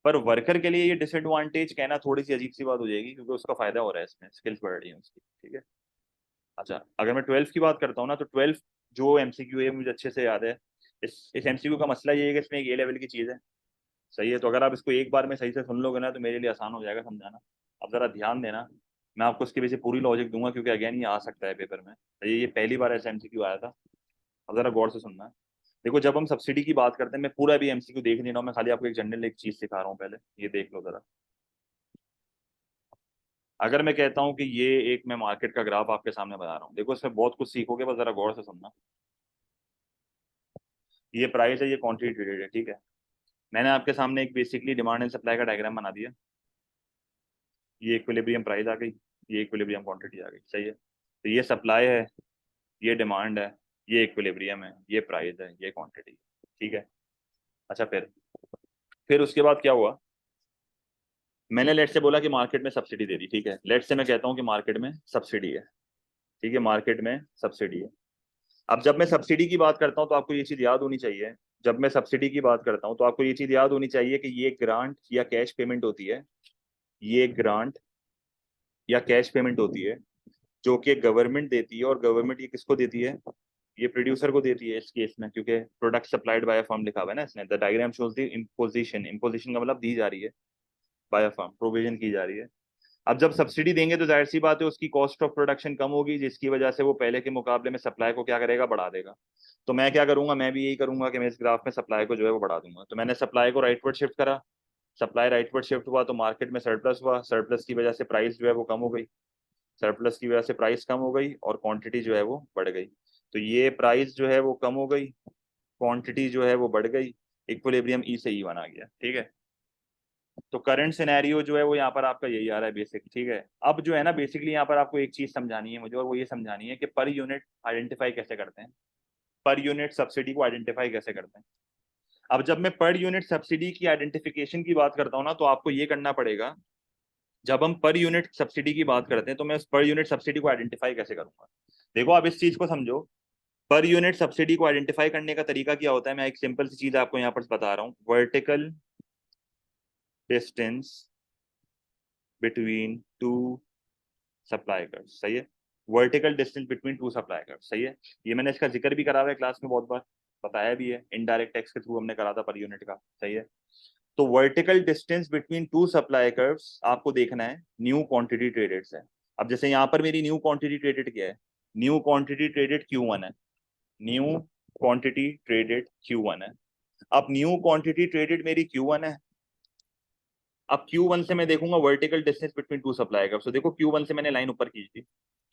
Speaker 1: पर वर्कर के लिए ये डिसएडवांटेज कहना थोड़ी सी अजीब सी बात हो जाएगी, क्योंकि उसका फायदा हो रहा है, इसमें स्किल्स बढ़ रही है उसकी। ठीक है। अच्छा, अगर मैं 12 की बात करता हूँ ना, तो 12 जो MCQ है मुझे अच्छे से याद है। इस MCQ का मसला ये है कि इसमें एक A लेवल की चीज़ है। सही है, तो अगर आप इसको एक बार में सही से सुन लोगे ना तो मेरे लिए आसान हो जाएगा समझाना। अब जरा ध्यान देना, मैं आपको इसके पीछे पूरी लॉजिक दूंगा, क्योंकि अगेन ये आ सकता है पेपर में। ये पहली बार ऐसा MCQ आया था। अब जरा गौर से सुनना। देखो, जब हम सब्सिडी की बात करते हैं, मैं पूरा भी MCQ देख नहीं रहा हूँ, मैं खाली आपको एक जनरल एक चीज सिखा रहा हूँ, पहले ये देख लो जरा। अगर मैं कहता हूँ कि ये एक मैं मार्केट का ग्राफ आपके सामने बना रहा हूँ, देखो इसमें बहुत कुछ सीखोगे, बस जरा गौर से सुनना। ये प्राइस है, ये क्वांटिटी ट्रेडेड है, ठीक है। मैंने आपके सामने एक बेसिकली डिमांड एंड सप्लाई का डायग्राम बना दिया। ये इक्विलिब्रियम प्राइस आ गई, ये इक्विलिब्रियम क्वांटिटी आ गई, सही है। तो ये सप्लाई है, ये डिमांड है, ये इक्विलिब्रियम है, ये प्राइस है, ये क्वांटिटी, ठीक है। अच्छा, फिर उसके बाद क्या हुआ, मैंने लेट से बोला कि मार्केट में सब्सिडी दे दी, ठीक है। लेट से मैं कहता हूँ कि मार्केट में सब्सिडी है, ठीक है, मार्केट में सब्सिडी है। अब जब मैं सब्सिडी की बात करता हूँ तो आपको ये चीज याद होनी चाहिए, जब मैं सब्सिडी की बात करता हूँ तो आपको ये चीज याद होनी चाहिए कि ये ग्रांट या कैश पेमेंट होती है, ये ग्रांट या कैश पेमेंट होती है जो कि गवर्नमेंट देती है। और गवर्नमेंट ये किसको देती है, ये प्रोड्यूसर को देती है इस केस में, क्योंकि product supplied by a firm लिखा हुआ है ना इसमें। The diagram shows the imposition, imposition का मतलब दी जा रही है, बाय अ फर्म प्रोविजन की जा रही है। अब जब सब्सिडी देंगे तो जाहिर सी बात है उसकी कॉस्ट ऑफ प्रोडक्शन कम होगी, जिसकी वजह से वो पहले के मुकाबले में सप्लाई को क्या करेगा, बढ़ा देगा। तो मैं क्या करूंगा, मैं भी यही करूंगा कि मैं इस ग्राफ में सप्लाई को जो है वो बढ़ा दूंगा। तो मैंने सप्लाई को राइटवर्ड शिफ्ट करा, सप्लाई राइटवर्ड शिफ्ट हुआ तो मार्केट में सरप्लस हुआ, सरप्लस की वजह से प्राइस जो है वो कम हो गई, सरप्लस की वजह से प्राइस कम हो गई और क्वांटिटी जो है वो बढ़ गई। तो ये प्राइस जो है वो कम हो गई, क्वांटिटी जो है वो बढ़ गई, इक्विलिब्रियम ई से ई बना गया, ठीक है। तो करंट सिनेरियो जो है वो यहाँ पर आपका यही आ रहा है बेसिक, ठीक है। अब जो है ना बेसिकली यहाँ पर आपको एक चीज समझानी है मुझे, और वो ये समझानी है कि पर यूनिट आइडेंटिफाई कैसे करते हैं, पर यूनिट सब्सिडी को आइडेंटिफाई कैसे करते हैं। अब जब मैं पर यूनिट सब्सिडी की आइडेंटिफिकेशन की बात करता हूँ ना, तो आपको ये करना पड़ेगा, जब हम पर यूनिट सब्सिडी की बात करते हैं तो मैं उस पर यूनिट सब्सिडी को आइडेंटिफाई कैसे करूंगा। देखो आप इस चीज को समझो, पर यूनिट सब्सिडी को आइडेंटिफाई करने का तरीका क्या होता है। मैं एक सिंपल सी चीज आपको यहाँ पर बता रहा हूँ, vertical distance between two supply curves, सही है। Vertical distance between two supply curves, सही है। ये मैंने इसका जिक्र भी करा हुआ है क्लास में बहुत बार, बताया भी है, इनडायरेक्ट टैक्स के थ्रू हमने करा था पर यूनिट का, सही है। तो vertical distance between two supply curves आपको देखना है न्यू क्वांटिटी ट्रेडेड से। अब जैसे यहाँ पर मेरी न्यू क्वांटिटी ट्रेडेड क्या है, न्यू क्वांटिटी ट्रेडेड Q1 है, न्यू क्वांटिटी ट्रेडेड Q1 है। अब न्यू क्वांटिटी ट्रेडेड मेरी Q1 है। अब Q1 से मैं देखूंगा vertical distance between two supply curves. तो देखो Q1 से मैंने लाइन ऊपर खींच दी,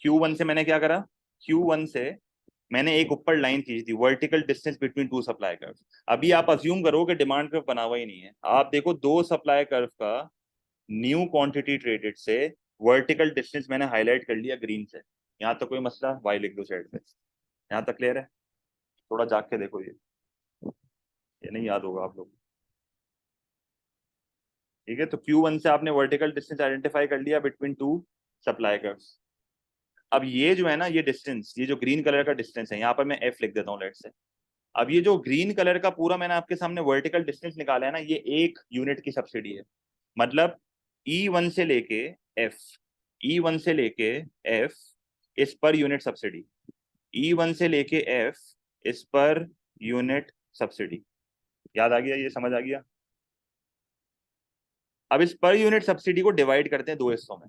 Speaker 1: Q1 से मैंने क्या करा, Q1 से मैंने एक ऊपर लाइन खींच दी, vertical distance between two supply curves. अभी आप अज्यूम करो कि डिमांड कर्व बना हुआ ही नहीं है, आप देखो दो सप्लाई कर्व का न्यू क्वांटिटी ट्रेडेड से वर्टिकल डिस्टेंस मैंने हाईलाइट कर लिया ग्रीन से। यहाँ तक कोई मसला, वाई लिख दो साइड पे, यहाँ तक क्लियर है। थोड़ा जाग के देखो, ये नहीं याद होगा आप लोग, ठीक है। तो Q1 से आपने वर्टिकल डिस्टेंस आइडेंटिफाई कर लिया बिटवीन टू सप्लाई कर्व्स। अब ये जो है ना, ये डिस्टेंस, ये जो ग्रीन कलर का डिस्टेंस है, यहाँ पर मैं F लिख देता हूँ लेट से। अब ये जो ग्रीन कलर का पूरा मैंने आपके सामने वर्टिकल डिस्टेंस निकाला है ना, ये एक यूनिट की सब्सिडी है। मतलब E1 से लेके F, E1 से लेके F इस पर यूनिट सब्सिडी, E1 से लेके F इस पर यूनिट सब्सिडी। याद आ गया, ये समझ आ गया। अब इस पर यूनिट सब्सिडी को डिवाइड करते हैं दो हिस्सों में।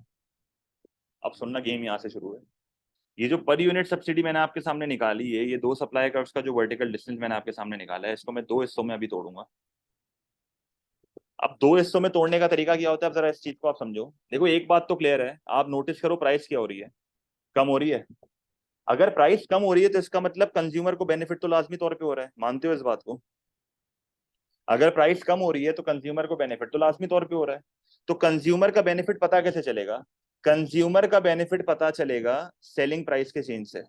Speaker 1: अब सुनना, गेम यहाँ से शुरू है। ये जो पर यूनिट सब्सिडी मैंने आपके सामने निकाली है, ये दो सप्लाई कर्व्स का जो वर्टिकल डिस्टेंस मैंने आपके सामने निकाला है, इसको मैं दो हिस्सों में अभी तोड़ूंगा। अब दो हिस्सों में तोड़ने का तरीका क्या होता है, अब जरा इस चीज को आप समझो। देखो एक बात तो क्लियर है, आप नोटिस करो प्राइस क्या हो रही है, कम हो रही है। अगर प्राइस कम हो रही है तो इसका मतलब कंज्यूमर को बेनिफिट तो लाजमी तौर पे हो रहा है, मानते हो इस बात को। अगर प्राइस कम हो रही है तो कंज्यूमर को बेनिफिट तो लाजमी तौर पे हो रहा है। तो कंज्यूमर का बेनिफिट पता कैसे चलेगा, कंज्यूमर का बेनिफिट पता चलेगा सेलिंग प्राइस के चेंज से।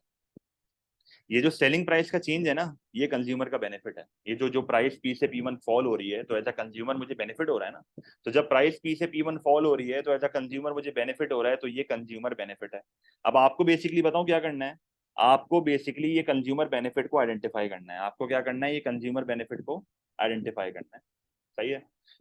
Speaker 1: ये जो सेलिंग प्राइस का चेंज है ना, ये कंज्यूमर का बेनिफिट है। ये जो प्राइस पी से P1 फॉल हो रही है तो एज अ कंज्यूमर मुझे बेनिफिट हो रहा है ना। तो जब प्राइस पी से P1 फॉल हो रही है तो एज अ कंज्यूमर मुझे बेनिफिट हो रहा है, तो ये कंज्यूमर बेनिफिट है। अब आपको बेसिकली बताऊं क्या करना है, आपको बेसिकली ये कंज्यूमर बेनिफिट को आइडेंटिफाई करना है। आपको क्या करना है, ये कंज्यूमर बेनिफिट को आइडेंटिफाई करना है, सही है।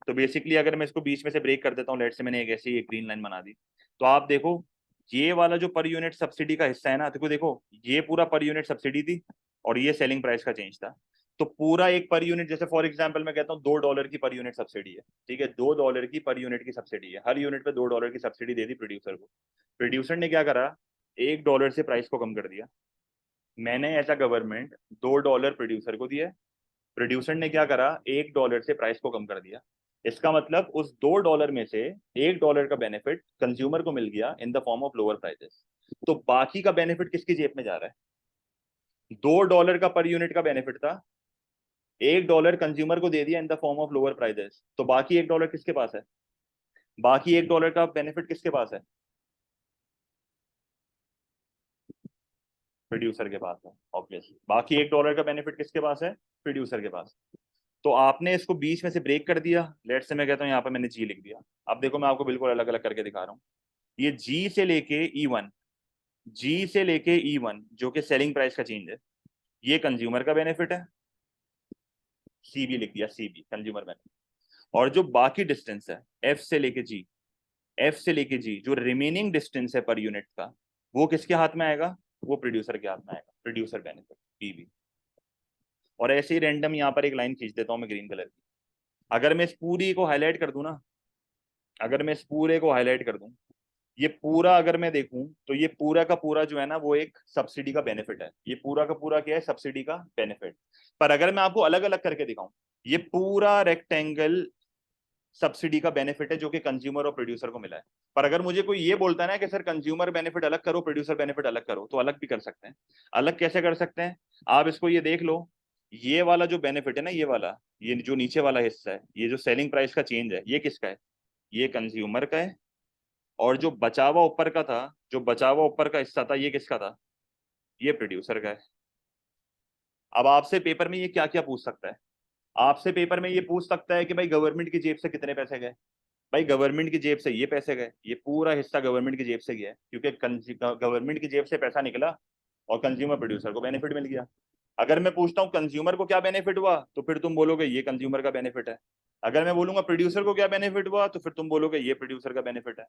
Speaker 1: तो बेसिकली अगर मैं इसको बीच में से ब्रेक कर देता हूँ, लेट से मैंने एक ऐसी एक ग्रीन लाइन बना दी, तो आप देखो ये वाला जो पर यूनिट सब्सिडी का हिस्सा है ना, देखो ये पूरा पर यूनिट सब्सिडी थी और ये सेलिंग प्राइस का चेंज था। तो पूरा एक पर यूनिट, जैसे फॉर एग्जांपल मैं कहता हूँ $2 की पर यूनिट सब्सिडी है, ठीक है, $2 की पर यूनिट की सब्सिडी है, हर यूनिट पे $2 की सब्सिडी दे दी प्रोड्यूसर को। प्रोड्यूसर ने क्या करा, $1 से प्राइस को कम कर दिया। मैंने एज अ गवर्नमेंट $2 प्रोड्यूसर को दिया, प्रोड्यूसर ने क्या करा, $1 से प्राइस को कम कर दिया। इसका मतलब उस $2 में से $1 का बेनिफिट कंज्यूमर को मिल गया इन the form of lower prices. तो बाकी का बेनिफिट किसकी जेब में जा रहा है, $2 का पर यूनिट का बेनिफिट था, $1 कंज्यूमर को दे दिया in the form of lower prices, तो बाकी $1 किसके पास है? बाकी $1 का बेनिफिट किसके पास है? प्रोड्यूसर के पास है ऑब्वियसली। बाकी $1 का बेनिफिट किसके पास है? प्रोड्यूसर के पास। तो आपने इसको बीच में से ब्रेक कर दिया। लेट से मैं कहता हूँ यहाँ पे मैंने जी लिख दिया। अब देखो मैं आपको बिल्कुल अलग अलग करके दिखा रहा हूँ। ये जी से लेके E1, जी से लेके E1 जो कि सेलिंग प्राइस का चेंज है, ये कंज्यूमर का बेनिफिट है। सीबी लिख दिया, सीबी कंज्यूमर बेनिफिट। और जो बाकी डिस्टेंस है एफ से लेके जी, एफ से लेके जी जो रिमेनिंग डिस्टेंस है पर यूनिट का, वो किसके हाथ में आएगा? वो प्रोड्यूसर के हाथ में आएगा, प्रोड्यूसर बेनिफिट पीबी। और ऐसे ही रैंडम यहाँ पर एक लाइन खींच देता हूँ मैं ग्रीन कलर की। अगर मैं इस पूरी को हाईलाइट कर दूं ना, अगर मैं इस पूरे को हाईलाइट कर दूं, ये पूरा अगर मैं देखूं तो ये पूरा का पूरा जो है ना वो एक सब्सिडी का बेनिफिट है। ये पूरा का पूरा क्या है? सब्सिडी का बेनिफिट। पर अगर मैं आपको अलग अलग करके दिखाऊं, ये पूरा रेक्टेंगल सब्सिडी का बेनिफिट है जो कि कंज्यूमर और प्रोड्यूसर को मिला है। पर अगर मुझे कोई ये बोलता है ना कि सर कंज्यूमर बेनिफिट अलग करो, प्रोड्यूसर बेनिफिट अलग करो, तो अलग भी कर सकते हैं। अलग कैसे कर सकते हैं? आप इसको ये देख लो, ये वाला जो बेनिफिट है ना, ये वाला, ये जो नीचे वाला हिस्सा है, ये जो सेलिंग प्राइस का चेंज है, ये किसका है? ये कंज्यूमर का है। और जो बचा हुआ ऊपर का था, जो बचा हुआ ऊपर का हिस्सा था, ये किसका था? ये प्रोड्यूसर का है। अब आपसे पेपर में ये क्या क्या पूछ सकता है? आपसे पेपर में ये पूछ सकता है कि भाई गवर्नमेंट की जेब से कितने पैसे गए। भाई गवर्नमेंट की जेब से ये पैसे गए, ये पूरा हिस्सा गवर्नमेंट की जेब से गया है, क्योंकि गवर्नमेंट की जेब से पैसा निकला और कंज्यूमर प्रोड्यूसर को बेनिफिट मिल गया। अगर मैं पूछता हूँ कंज्यूमर को क्या बेनिफिट हुआ, तो फिर तुम बोलोगे ये कंज्यूमर का बेनिफिट है। अगर मैं बोलूंगा प्रोड्यूसर को क्या बेनिफिट हुआ, तो फिर तुम बोलोगे ये प्रोड्यूसर का बेनिफिट है।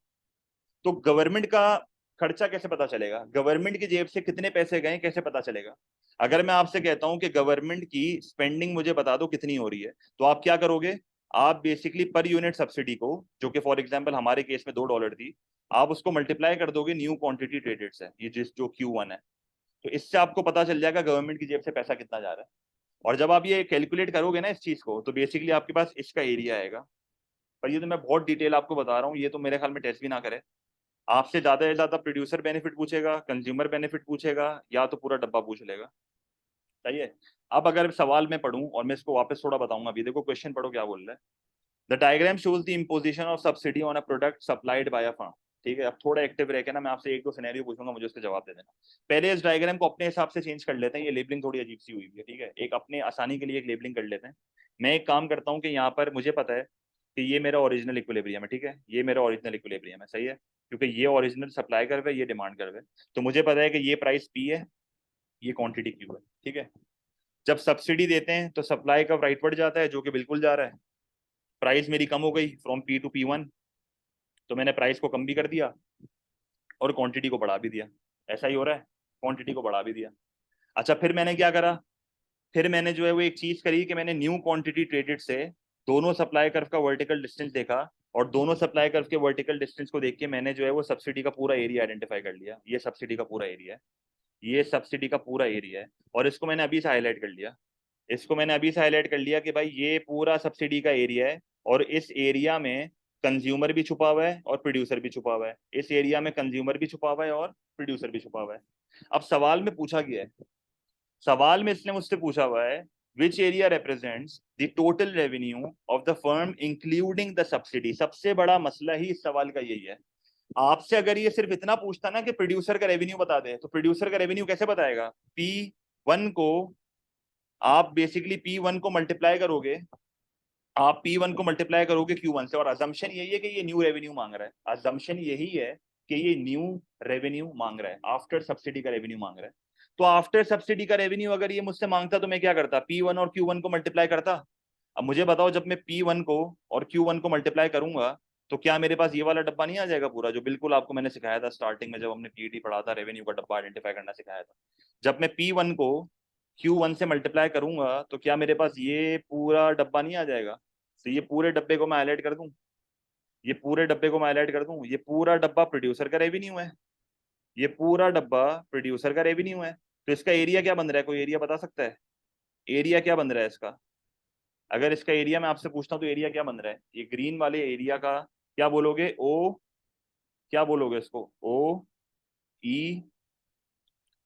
Speaker 1: तो गवर्नमेंट का खर्चा कैसे पता चलेगा? गवर्नमेंट की जेब से कितने पैसे गए कैसे पता चलेगा? अगर मैं आपसे कहता हूं कि गवर्नमेंट की स्पेंडिंग मुझे बता दो कितनी हो रही है, तो आप क्या करोगे? आप बेसिकली पर यूनिट सब्सिडी को, जो कि फॉर एग्जांपल हमारे केस में $2 थी, आप उसको मल्टीप्लाई कर दोगे न्यू क्वांटिटी ट्रेडेड से, ये जिस जो Q1 है। तो इससे आपको पता चल जाएगा गवर्नमेंट की जेब से पैसा कितना जा रहा है। और जब आप ये कैलकुलेट करोगे ना इस चीज को, तो बेसिकली आपके पास इसका एरिया आएगा। पर ये तो मैं बहुत डिटेल आपको बता रहा हूँ, ये तो मेरे ख्याल में टेस्ट भी ना करे। आपसे ज्यादा से ज्यादा प्रोड्यूसर बेनिफिट पूछेगा, कंज्यूमर बेनिफिट पूछेगा, या तो पूरा डब्बा पूछ लेगा। सही है। अब अगर सवाल मैं पढ़ूं और मैं इसको वापस थोड़ा बताऊंगा, अभी देखो क्वेश्चन पढ़ो क्या बोल रहा है। The diagram shows the imposition of subsidy on a product supplied by a firm. ठीक है, अब थोड़ा एक्टिव रह के ना मैं आपसे एक दो सिनेरियो पूछूंगा, मुझे उसके जवाब दे देना। पहले इस डायग्राम को अपने हिसाब से चेंज कर लेते हैं, ये लेबलिंग थोड़ी अजीब सी हुई है। ठीक है, एक अपने आसानी के लिए एक लेबलिंग कर लेते हैं। मैं एक काम करता हूँ कि यहाँ पर मुझे पता है कि ये मेरा ओरिजिनल इक्विलिब्रियम है। ठीक है, ये मेरा ओरिजिनल इक्विलिब्रियम है। सही है, क्योंकि ये ओरिजिनल सप्लाई कर्व है, ये डिमांड कर्व है। तो मुझे पता है कि ये प्राइस पी है, ये क्वांटिटी क्यू है। ठीक है, जब सब्सिडी देते हैं तो सप्लाई कर्व राइटवर्ड जाता है, जो कि बिल्कुल जा रहा है। प्राइस मेरी कम हो गई फ्रॉम P to P1, तो मैंने प्राइस को कम भी कर दिया और क्वांटिटी को बढ़ा भी दिया। ऐसा ही हो रहा है, क्वांटिटी को बढ़ा भी दिया। अच्छा, फिर मैंने क्या करा? फिर मैंने जो है वो एक चीज करी कि मैंने न्यू क्वांटिटी ट्रेडेड से दोनों सप्लाई कर्व का वर्टिकल डिस्टेंस देखा, और दोनों सप्लाई कर्व के वर्टिकल डिस्टेंस को देख के मैंने जो है वो सब्सिडी का पूरा एरिया आइडेंटिफाई कर लिया। ये सब्सिडी का पूरा एरिया है, ये सब्सिडी का पूरा एरिया है। और इसको मैंने अभी से हाईलाइट कर लिया, इसको मैंने अभी से हाईलाइट कर लिया कि भाई ये पूरा सब्सिडी का एरिया है। और इस एरिया में कंज्यूमर भी छुपा हुआ है और प्रोड्यूसर भी छुपा हुआ है। इस एरिया में कंज्यूमर भी छुपा हुआ है और प्रोड्यूसर भी छुपा हुआ है। अब सवाल में पूछा गया है, सवाल में इसने मुझसे पूछा हुआ है which area represents the total revenue of the firm including the subsidy. सबसे बड़ा मसला ही इस सवाल का यही है। आपसे अगर ये सिर्फ इतना पूछता ना कि प्रोड्यूसर का रेवेन्यू बता दे, तो प्रोड्यूसर का रेवेन्यू कैसे बताएगा? P1 को आप बेसिकली P1 को मल्टीप्लाई करोगे, आप P1 को मल्टीप्लाई करोगे Q1 से, और अजम्पशन यही है कि ये न्यू रेवेन्यू मांग रहा है। अजम्पशन यही है कि ये न्यू रेवेन्यू मांग रहा है, आफ्टर सब्सिडी का रेवेन्यू मांग रहा है। तो आफ्टर सब्सिडी का रेवेन्यू अगर ये मुझसे मांगता तो मैं क्या करता? P1 और Q1 को मल्टीप्लाई करता। अब मुझे बताओ, जब मैं P1 को और Q1 को मल्टीप्लाई करूंगा, तो क्या मेरे पास ये वाला डब्बा नहीं आ जाएगा पूरा, जो बिल्कुल आपको मैंने सिखाया था स्टार्टिंग में जब हमने पीईटी पढ़ा था, रेवेन्यू का डब्बा आइडेंटिफाई करना सिखाया था। जब मैं P1 को Q1 से मल्टीप्लाई करूंगा, तो क्या मेरे पास ये पूरा डब्बा नहीं आ जाएगा? तो ये पूरे डब्बे को मैं हाईलाइट कर दूं, ये पूरे डब्बे को मैं हाईलाइट कर दूं, ये पूरा डब्बा प्रोड्यूसर का रेवेन्यू है, ये पूरा डब्बा प्रोड्यूसर का रेवेन्यू है। तो इसका एरिया क्या बन रहा है? कोई एरिया बता सकता है? एरिया क्या बन रहा है इसका? अगर इसका एरिया मैं आपसे पूछता हूँ तो एरिया क्या बन रहा है? ये ग्रीन वाले एरिया का क्या बोलोगे? ओ, क्या बोलोगे इसको? ई,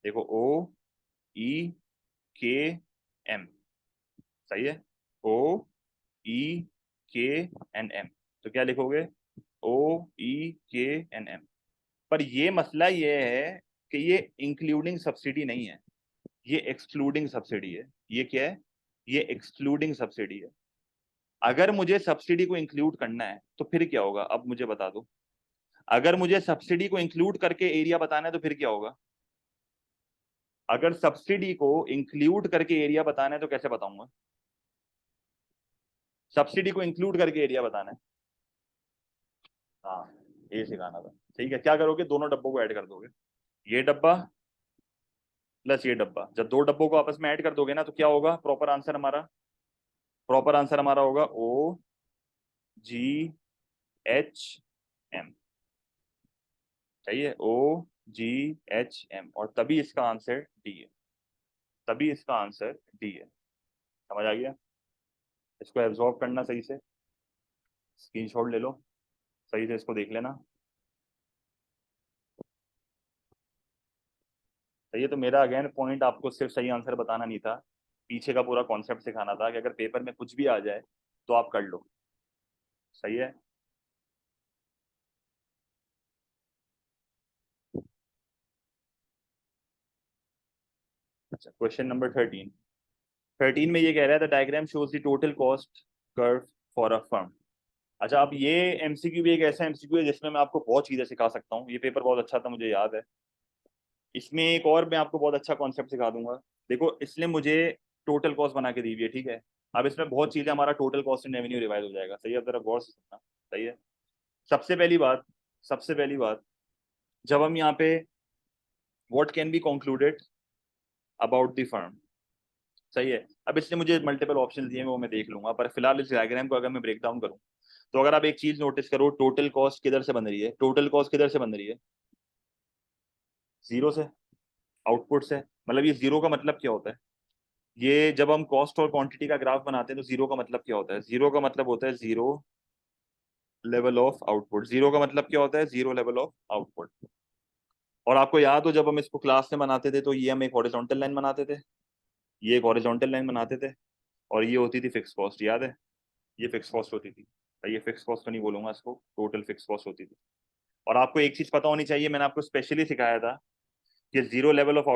Speaker 1: देखो, O, E, K, M। सही है, ओ ई के एन एम, तो क्या लिखोगे, ओ ई के एन एम। पर ये मसला ये है कि ये इंक्लूडिंग सब्सिडी नहीं है, ये एक्सक्लूडिंग सब्सिडी है। ये क्या है, ये एक्सक्लूडिंग सब्सिडी है। अगर मुझे सब्सिडी को इंक्लूड करना है तो फिर क्या होगा, अब मुझे बता दो। अगर मुझे सब्सिडी को इंक्लूड करके एरिया बताना है तो फिर क्या होगा। अगर सब्सिडी को इंक्लूड करके एरिया बताना है तो कैसे बताऊंगा। सब्सिडी को इंक्लूड करके एरिया बताना है, हाँ, ये सिखाना था। ठीक है, क्या करोगे, दोनों डब्बों को ऐड कर दोगे, ये डब्बा प्लस ये डब्बा। जब दो डब्बों को आपस में ऐड कर दोगे ना तो क्या होगा, प्रॉपर आंसर हमारा होगा ओ जी एच एम। चाहिए, ओ जी एच एम, और तभी इसका आंसर डी है, तभी इसका आंसर डी है। समझ आ गया, इसको एब्जॉर्ब करना सही से, स्क्रीनशॉट ले लो, सही से इसको देख लेना। सही है, तो मेरा अगेन पॉइंट आपको सिर्फ सही आंसर बताना नहीं था, पीछे का पूरा कॉन्सेप्ट सिखाना था कि अगर पेपर में कुछ भी आ जाए तो आप कर लो। सही है, अच्छा क्वेश्चन नंबर 13। 13 में ये कह रहा है the diagram shows the total cost curve for a firm. अच्छा, अब ये एमसीक्यू भी एक ऐसा एमसीक्यू है जिसमें मैं आपको बहुत चीजें सिखा सकता हूँ, ये पेपर बहुत अच्छा था मुझे याद है। इसमें एक और मैं आपको बहुत अच्छा कॉन्सेप्ट सिखा दूंगा। देखो, इसने मुझे टोटल कॉस्ट बना के दी हुई है, ठीक है। अब इसमें बहुत चीजें, हमारा total cost and revenue revise हो जाएगा। सही है, अब जरा गौर से सुनना। सही है, सबसे पहली बात, सबसे पहली बात, जब हम यहाँ पे what can be concluded about the firm. सही है, अब इसने मुझे मल्टीपल ऑप्शन दिए हैं, वो मैं देख लूंगा, पर फिलहाल इस डायग्राम को अगर मैं ब्रेक डाउन करूँ तो अगर आप एक चीज नोटिस करो, टोटल कॉस्ट किधर से बन रही है, टोटल कॉस्ट किधर से बन रही है, जीरो से, आउटपुट से। मतलब ये जीरो का मतलब क्या होता है, ये जब हम कॉस्ट और क्वांटिटी का ग्राफ बनाते हैं तो जीरो का मतलब क्या होता है, जीरो का मतलब होता है zero level of output. Zero का मतलब क्या होता है, जीरो लेवल ऑफ आउटपुट। और आपको याद हो जब हम इसको क्लास में बनाते थे तो ये हम एक हॉरिजॉन्टल लाइन बनाते थे, ये एक हॉरिजॉन्टल लाइन बनाते थे, और ये होती थी फिक्स कॉस्ट, याद है, ये फिक्स कॉस्ट होती थी। ये फिक्स कॉस्ट तो नहीं बोलूंगा इसको, टोटल फिक्स कॉस्ट होती थी। और आपको एक चीज पता होनी चाहिए, मैंने आपको स्पेशली सिखाया था कि जीरो लेवल ऑफ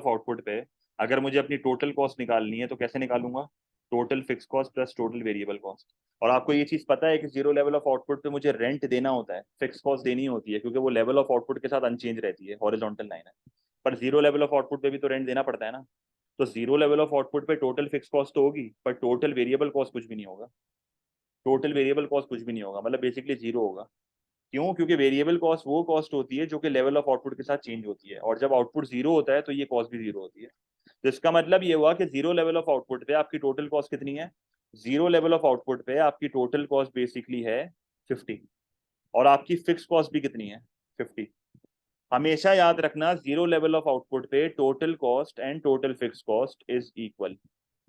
Speaker 1: आउटपुट पे अगर मुझे अपनी टोटल कॉस्ट निकालनी है तो कैसे निकालूंगा, total fixed cost plus total variable cost. और आपको ये चीज पता है कि जीरो लेवल ऑफ आउटपुट पे मुझे रेंट देना होता है, फिक्स कॉस्ट देनी होती है, क्योंकि वो लेवल ऑफ आउटपुट के साथ अनचेंज रहती है, हॉरिजॉन्टल लाइन है। पर जीरो लेवल ऑफ आउटपुट पे भी तो रेंट देना पड़ता है ना। तो जीरो लेवल ऑफ आउटपुट पे टोटल फिक्स कॉस्ट तो होगी, पर टोटल वेरिएबल कॉस्ट कुछ भी नहीं होगा, टोटल वेरिएबल कॉस्ट कुछ भी नहीं होगा, मतलब बेसिकली जीरो होगा। क्यों, क्योंकि वेरिएबल कॉस्ट वो कॉस्ट होती है जो कि लेवल ऑफ आउटपुट के साथ चेंज होती है, और जब आउटपुट जीरो होता है तो ये कॉस्ट भी जीरो होती है। तो इसका मतलब ये हुआ कि जीरो लेवल ऑफ आउटपुट पे आपकी टोटल कॉस्ट कितनी है, जीरो लेवल ऑफ आउटपुट पे आपकी टोटल कॉस्ट बेसिकली है 50, और आपकी फिक्स कॉस्ट भी कितनी है, 50। हमेशा याद रखना, जीरो लेवल ऑफ आउटपुट पे total cost and total fixed cost is equal.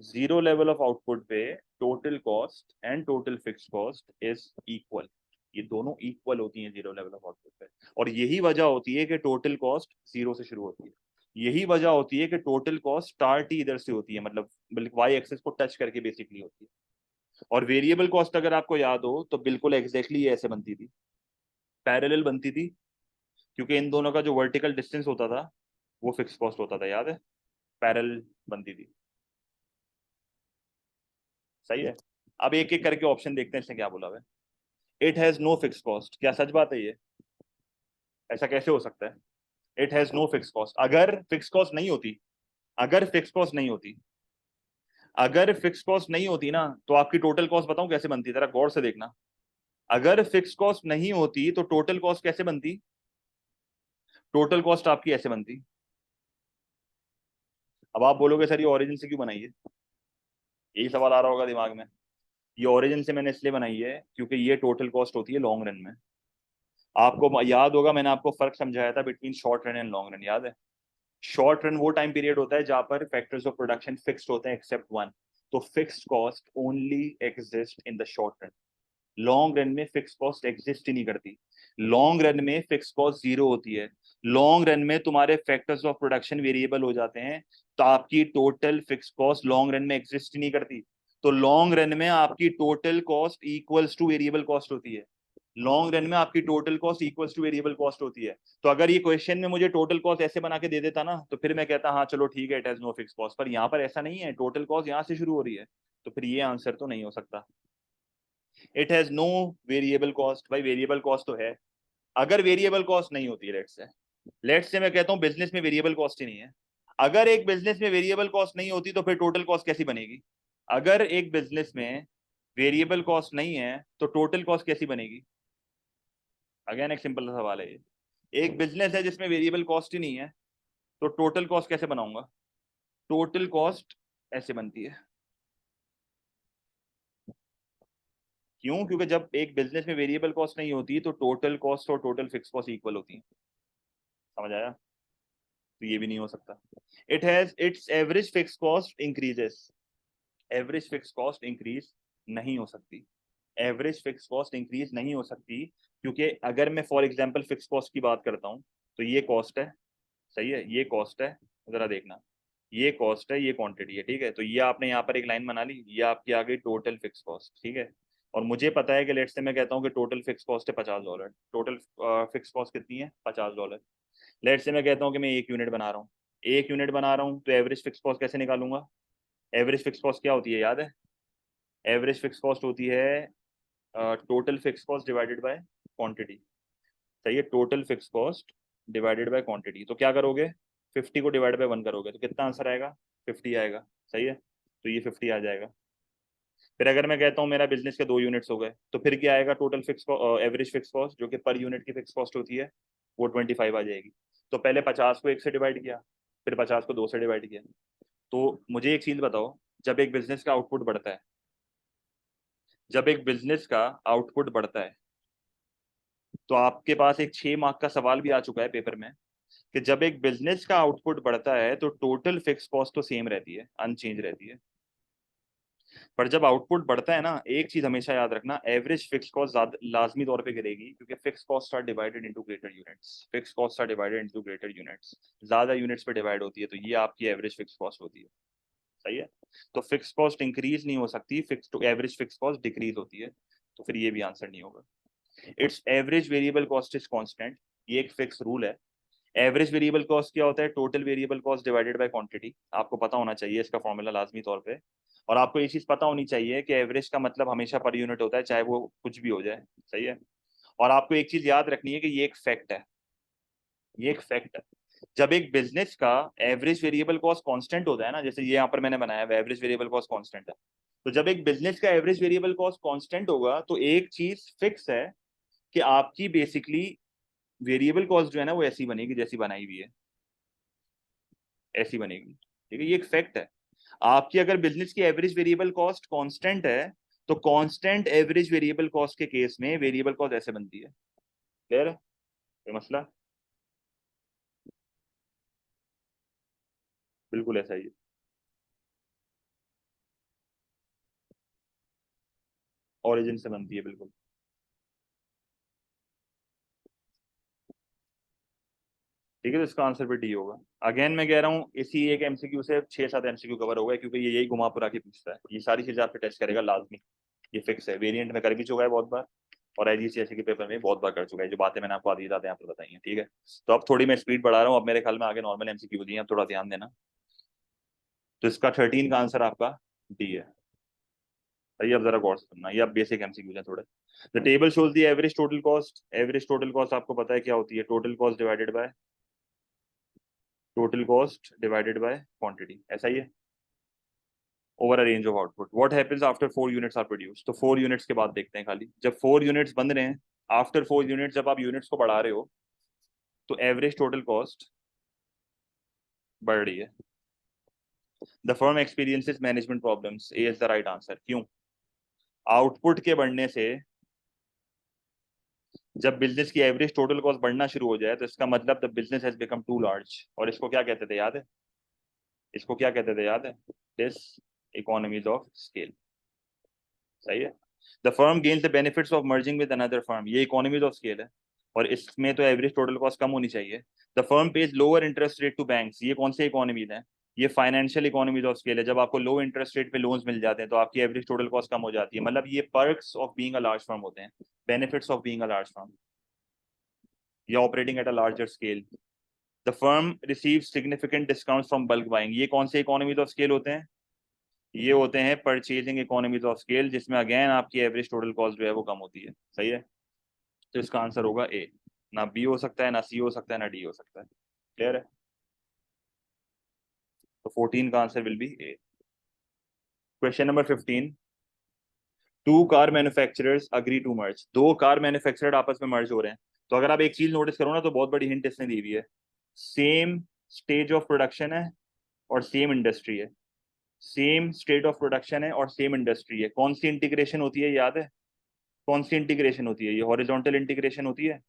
Speaker 1: Zero level of output पे total cost and total fixed cost is equal, ये दोनों इक्वल होती हैं जीरो लेवल ऑफ आउटपुट पे। और यही वजह होती है कि टोटल कॉस्ट जीरो से शुरू होती है, यही वजह होती है कि टोटल कॉस्ट स्टार्ट ही इधर से होती है, मतलब बल्कि वाई एक्सेस को टच करके बेसिकली होती है। और वेरिएबल कॉस्ट अगर आपको याद हो तो बिल्कुल एग्जैक्टली ये ऐसे बनती थी, पैरेलल बनती थी, क्योंकि इन दोनों का जो वर्टिकल डिस्टेंस होता था वो फिक्स कॉस्ट होता था, याद है, पैरेलल बनती थी। सही है, अब एक एक करके ऑप्शन देखते हैं इसने क्या बोला हुआ है। It has no fix cost, क्या सच बात है ये, ऐसा कैसे हो सकता है, it has no fix cost. अगर फिक्स कॉस्ट नहीं होती, अगर फिक्स कॉस्ट नहीं होती, अगर फिक्स कॉस्ट नहीं होती ना तो आपकी टोटल कॉस्ट बताऊं कैसे बनती, जरा गौर से देखना। अगर फिक्स कॉस्ट नहीं होती तो टोटल कॉस्ट कैसे बनती, टोटल कॉस्ट आपकी ऐसे बनती। अब आप बोलोगे सर ये ओरिजिन से क्यों बनाई है, यही सवाल आ रहा होगा दिमाग में। ये ओरिजिन से मैंने इसलिए बनाई है क्योंकि ये टोटल कॉस्ट होती है लॉन्ग रन में। आपको याद होगा मैंने आपको फर्क समझाया था between short run and long run, याद है। शॉर्ट रन वो टाइम पीरियड होता है जहां पर फैक्टर्स ऑफ प्रोडक्शन फिक्स्ड होते हैं एक्सेप्ट वन, तो fixed cost only exist in the short run. Long run में फिक्स कॉस्ट एग्जिस्ट ही नहीं करती, लॉन्ग रन में फिक्स कॉस्ट जीरो होती है। लॉन्ग रन में तुम्हारे फैक्टर्स ऑफ प्रोडक्शन वेरिएबल हो जाते हैं, तो आपकी total fixed cost long run में एग्जिस्ट नहीं करती। तो लॉन्ग रन में आपकी total cost equals two variable cost होती है। लॉन्ग रन में आपकी total cost equals two variable cost होती है। तो अगर ये क्वेश्चन में मुझे टोटल कॉस्ट ऐसे बना के दे देता ना, तो फिर मैं कहता हाँ चलो ठीक है, it has no fix cost. पर यहाँ पर ऐसा नहीं है, टोटल कॉस्ट यहाँ से शुरू हो रही है, तो फिर ये आंसर तो नहीं हो सकता। It has no variable cost, भाई वेरिएबल कॉस्ट तो है। अगर वेरिएबल कॉस्ट नहीं होती है, लेट्स से मैं कहता हूं बिजनेस में वेरिएबल कॉस्ट ही नहीं है। अगर एक बिजनेस में वेरिएबल कॉस्ट नहीं होती तो फिर टोटल कॉस्ट कैसी बनेगी? अगर एक बिजनेस में वेरिएबल कॉस्ट नहीं है तो टोटल कॉस्ट कैसी बनेगी? अगेन एक सिंपल सा सवाल है ये। एक बिजनेस है जिसमें वेरिएबल कॉस्ट ही नहीं है, तो टोटल कॉस्ट कैसे बनाऊंगा? टोटल कॉस्ट ऐसे बनती है। क्यों? क्योंकि जब एक बिजनेस में वेरिएबल कॉस्ट नहीं होती तो टोटल कॉस्ट और टोटल फिक्स कॉस्ट इक्वल होती है। समझ आया? तो ये भी नहीं हो सकता। It has its average fix cost increases. Average fix cost increase नहीं हो सकती। एवरेज फिक्स कॉस्ट इंक्रीज नहीं हो सकती, क्योंकि अगर मैं फॉर एग्जांपल फिक्स कॉस्ट की बात करता हूं, तो ये कॉस्ट है, सही है, ये कॉस्ट है, जरा देखना, ये कॉस्ट है, ये क्वांटिटी है, ठीक है। तो ये आपने यहाँ पर एक लाइन बना ली, ये आपकी आ गई टोटल फिक्स कॉस्ट, ठीक है। और मुझे पता है कि लेट्स से मैं कहता हूँ कि टोटल फिक्स कॉस्ट है $50। टोटल फिक्स कॉस्ट कितनी है? $50। लेट्स से मैं कहता हूँ कि मैं 1 यूनिट बना रहा हूँ, 1 यूनिट बना रहा हूँ, तो एवरेज फिक्स कॉस्ट कैसे निकालूंगा? एवरेज फिक्स कॉस्ट क्या होती है, याद है? एवरेज फिक्स कॉस्ट होती है total fixed cost divided by quantity. सही है, total fixed cost divided by quantity. तो क्या करोगे? 50 को डिवाइड बाय 1 करोगे तो कितना आंसर आएगा? 50 आएगा। सही है, तो ये 50 आ जाएगा। फिर अगर मैं कहता हूँ मेरा बिजनेस के 2 यूनिट्स हो गए, तो फिर क्या आएगा? Total fix average fix cost, जो कि पर यूनिट की फिक्स कॉस्ट होती है, वो 25 आ जाएगी। तो पहले 50 को 1 से डिवाइड किया, फिर 50 को 2 से डिवाइड किया। तो मुझे एक चीज बताओ, जब एक बिजनेस का आउटपुट बढ़ता है, जब एक बिजनेस का आउटपुट बढ़ता है, तो आपके पास एक 6 मार्क का सवाल भी आ चुका है पेपर में, कि जब एक बिजनेस का आउटपुट बढ़ता है तो टोटल फिक्स कॉस्ट तो सेम रहती है, अनचेंज रहती है। पर जब आउटपुट बढ़ता है ना, एक चीज हमेशा याद रखना, एवरेज फिक्स कॉस्ट लाजमी तौर पे गिरेगी, क्योंकि fix cost are divided into greater units. Fix cost are divided into greater units, ज्यादा यूनिट्स पे डिवाइड होती है, तो ये आपकी एवरेज फिक्स कॉस्ट होती है। सही है, तो फिक्स कॉस्ट इंक्रीज नहीं हो सकती, fix to average fix cost decrease होती है। तो फिर ये भी आंसर नहीं होगा। It's average variable cost is constant, ये एक फिक्स रूल है। एवरेज वेरिएबल कॉस्ट क्या होता है? Total variable cost divided by quantity. आपको पता होना चाहिए इसका फॉर्मूला लाजमी तौर पे। और आपको ये चीज पता होनी चाहिए कि एवरेज का मतलब हमेशा पर यूनिट होता है, चाहे वो कुछ भी हो जाए। सही है। और आपको एक चीज याद रखनी है कि ये एक फैक्ट है, ये एक फैक्ट है। जब एक बिजनेस का एवरेज वेरिएबल कॉस्ट कांस्टेंट होता है ना, जैसे ये यहाँ पर मैंने बनाया है एवरेज वेरिएबल कॉस्ट कांस्टेंट है, तो जब एक बिजनेस का एवरेज वेरिएबल कॉस्ट कांस्टेंट होगा तो एक चीज फिक्स है, कि आपकी बेसिकली वेरिएबल कॉस्ट जो है ना, वो ऐसी बनेगी जैसी बनाई हुई है, ऐसी बनेगी। ठीक है, ये एक फैक्ट है। आपकी अगर बिजनेस की एवरेज वेरिएबल कॉस्ट कांस्टेंट है, तो कांस्टेंट एवरेज वेरिएबल कॉस्ट के केस में वेरिएबल कॉस्ट ऐसे बनती है। क्लियर है ये मसला? बिल्कुल ऐसा ही है। ओरिजिन से बनती है, बिल्कुल। ठीक है, तो इसका आंसर भी डी होगा। अगेन मैं कह रहा हूँ, इसी एक एमसीक्यू से 6-7 एमसीक्यू कवर होगा, क्योंकि ये यही घुमा फिरा के पूछता है, ये सारी चीजें आपके टेस्ट करेगा लाजमी। ये फिक्स है, वेरिएंट में कर भी चुका है बहुत बार, और आईजीसीएसई के पेपर में बहुत बार कर चुका है। जो बातें मैंने आपको आधी यहाँ पर बताई हैं, ठीक है। तो अब थोड़ी मैं स्पीड बढ़ा रहा हूँ, अब मेरे ख्याल में आगे नॉर्मल एमसीक्यू दिए हैं, अब थोड़ा ध्यान देना। तो इसका 13 का आंसर आपका डी है। सही है, अब जरा गौर से सुनना, ये अब बेसिक एमसीक्यू है थोड़े। The table shows the average total cost. Average total cost आपको पता है क्या होती है? Total cost divided by total cost divided by quantity, ऐसा ही है, over a range of output. What happens after 4 units are produce? तो 4 यूनिट्स के बाद देखते हैं खाली, जब 4 यूनिट्स बन रहे हैं, आफ्टर 4 यूनिट्स जब आप यूनिट्स को बढ़ा रहे हो, तो एवरेज टोटल कॉस्ट बढ़ रही है। The firm experiences management problems, A is the right answer. क्यों? आउटपुट के बढ़ने से, जब बिजनेस की एवरेज टोटल कॉस्ट बढ़ना शुरू हो जाए, तो इसका मतलब the business has become too large. और इसको क्या कहते थे, याद है? इसको क्या कहते थे, याद है? This economies of scale. सही है। The firm gains the benefits of merging with another firm, ये इकोनॉमीज ऑफ स्केल है। और इसमें तो एवरेज टोटल कॉस्ट कम होनी चाहिए। The firm pays lower interest rate to banks, ये कौन से इकोनॉमीज है? ये फाइनेंशियल इकोनॉमीज ऑफ स्केल है। जब आपको लो इंटरेस्ट रेट पे लोन्स मिल जाते हैं तो आपकी एवरेज टोटल कॉस्ट कम हो जाती है। मतलब ये perks of being a large firm होते हैं, benefits of being a large firm या operating at a larger scale. The firm receive significant discount from bulk buying, ये कौन से इकोनॉमीज ऑफ स्केल होते हैं? ये होते हैं परचेजिंग इकोनॉमीज ऑफ स्केल, जिसमें अगेन आपकी एवरेज टोटल कॉस्ट जो है वो कम होती है। सही है, तो इसका आंसर होगा ए। ना बी हो सकता है, ना सी हो सकता है, ना डी हो सकता है। क्लियर है? तो 14 का answer will be A. Question number 15, two car manufacturers agree to merge, दो कार मैन्युफैक्चरर आपस में मर्ज हो रहे हैं। तो अगर आप एक चीज नोटिस करो ना, तो बहुत बड़ी हिंट इसने दी हुई है। सेम स्टेज ऑफ प्रोडक्शन है और सेम इंडस्ट्री है। सेम स्टेट ऑफ प्रोडक्शन है और सेम इंडस्ट्री है। कौन सी इंटीग्रेशन होती है, याद है? कौन सी इंटीग्रेशन होती है? ये हॉरिजॉन्टल इंटीग्रेशन होती है।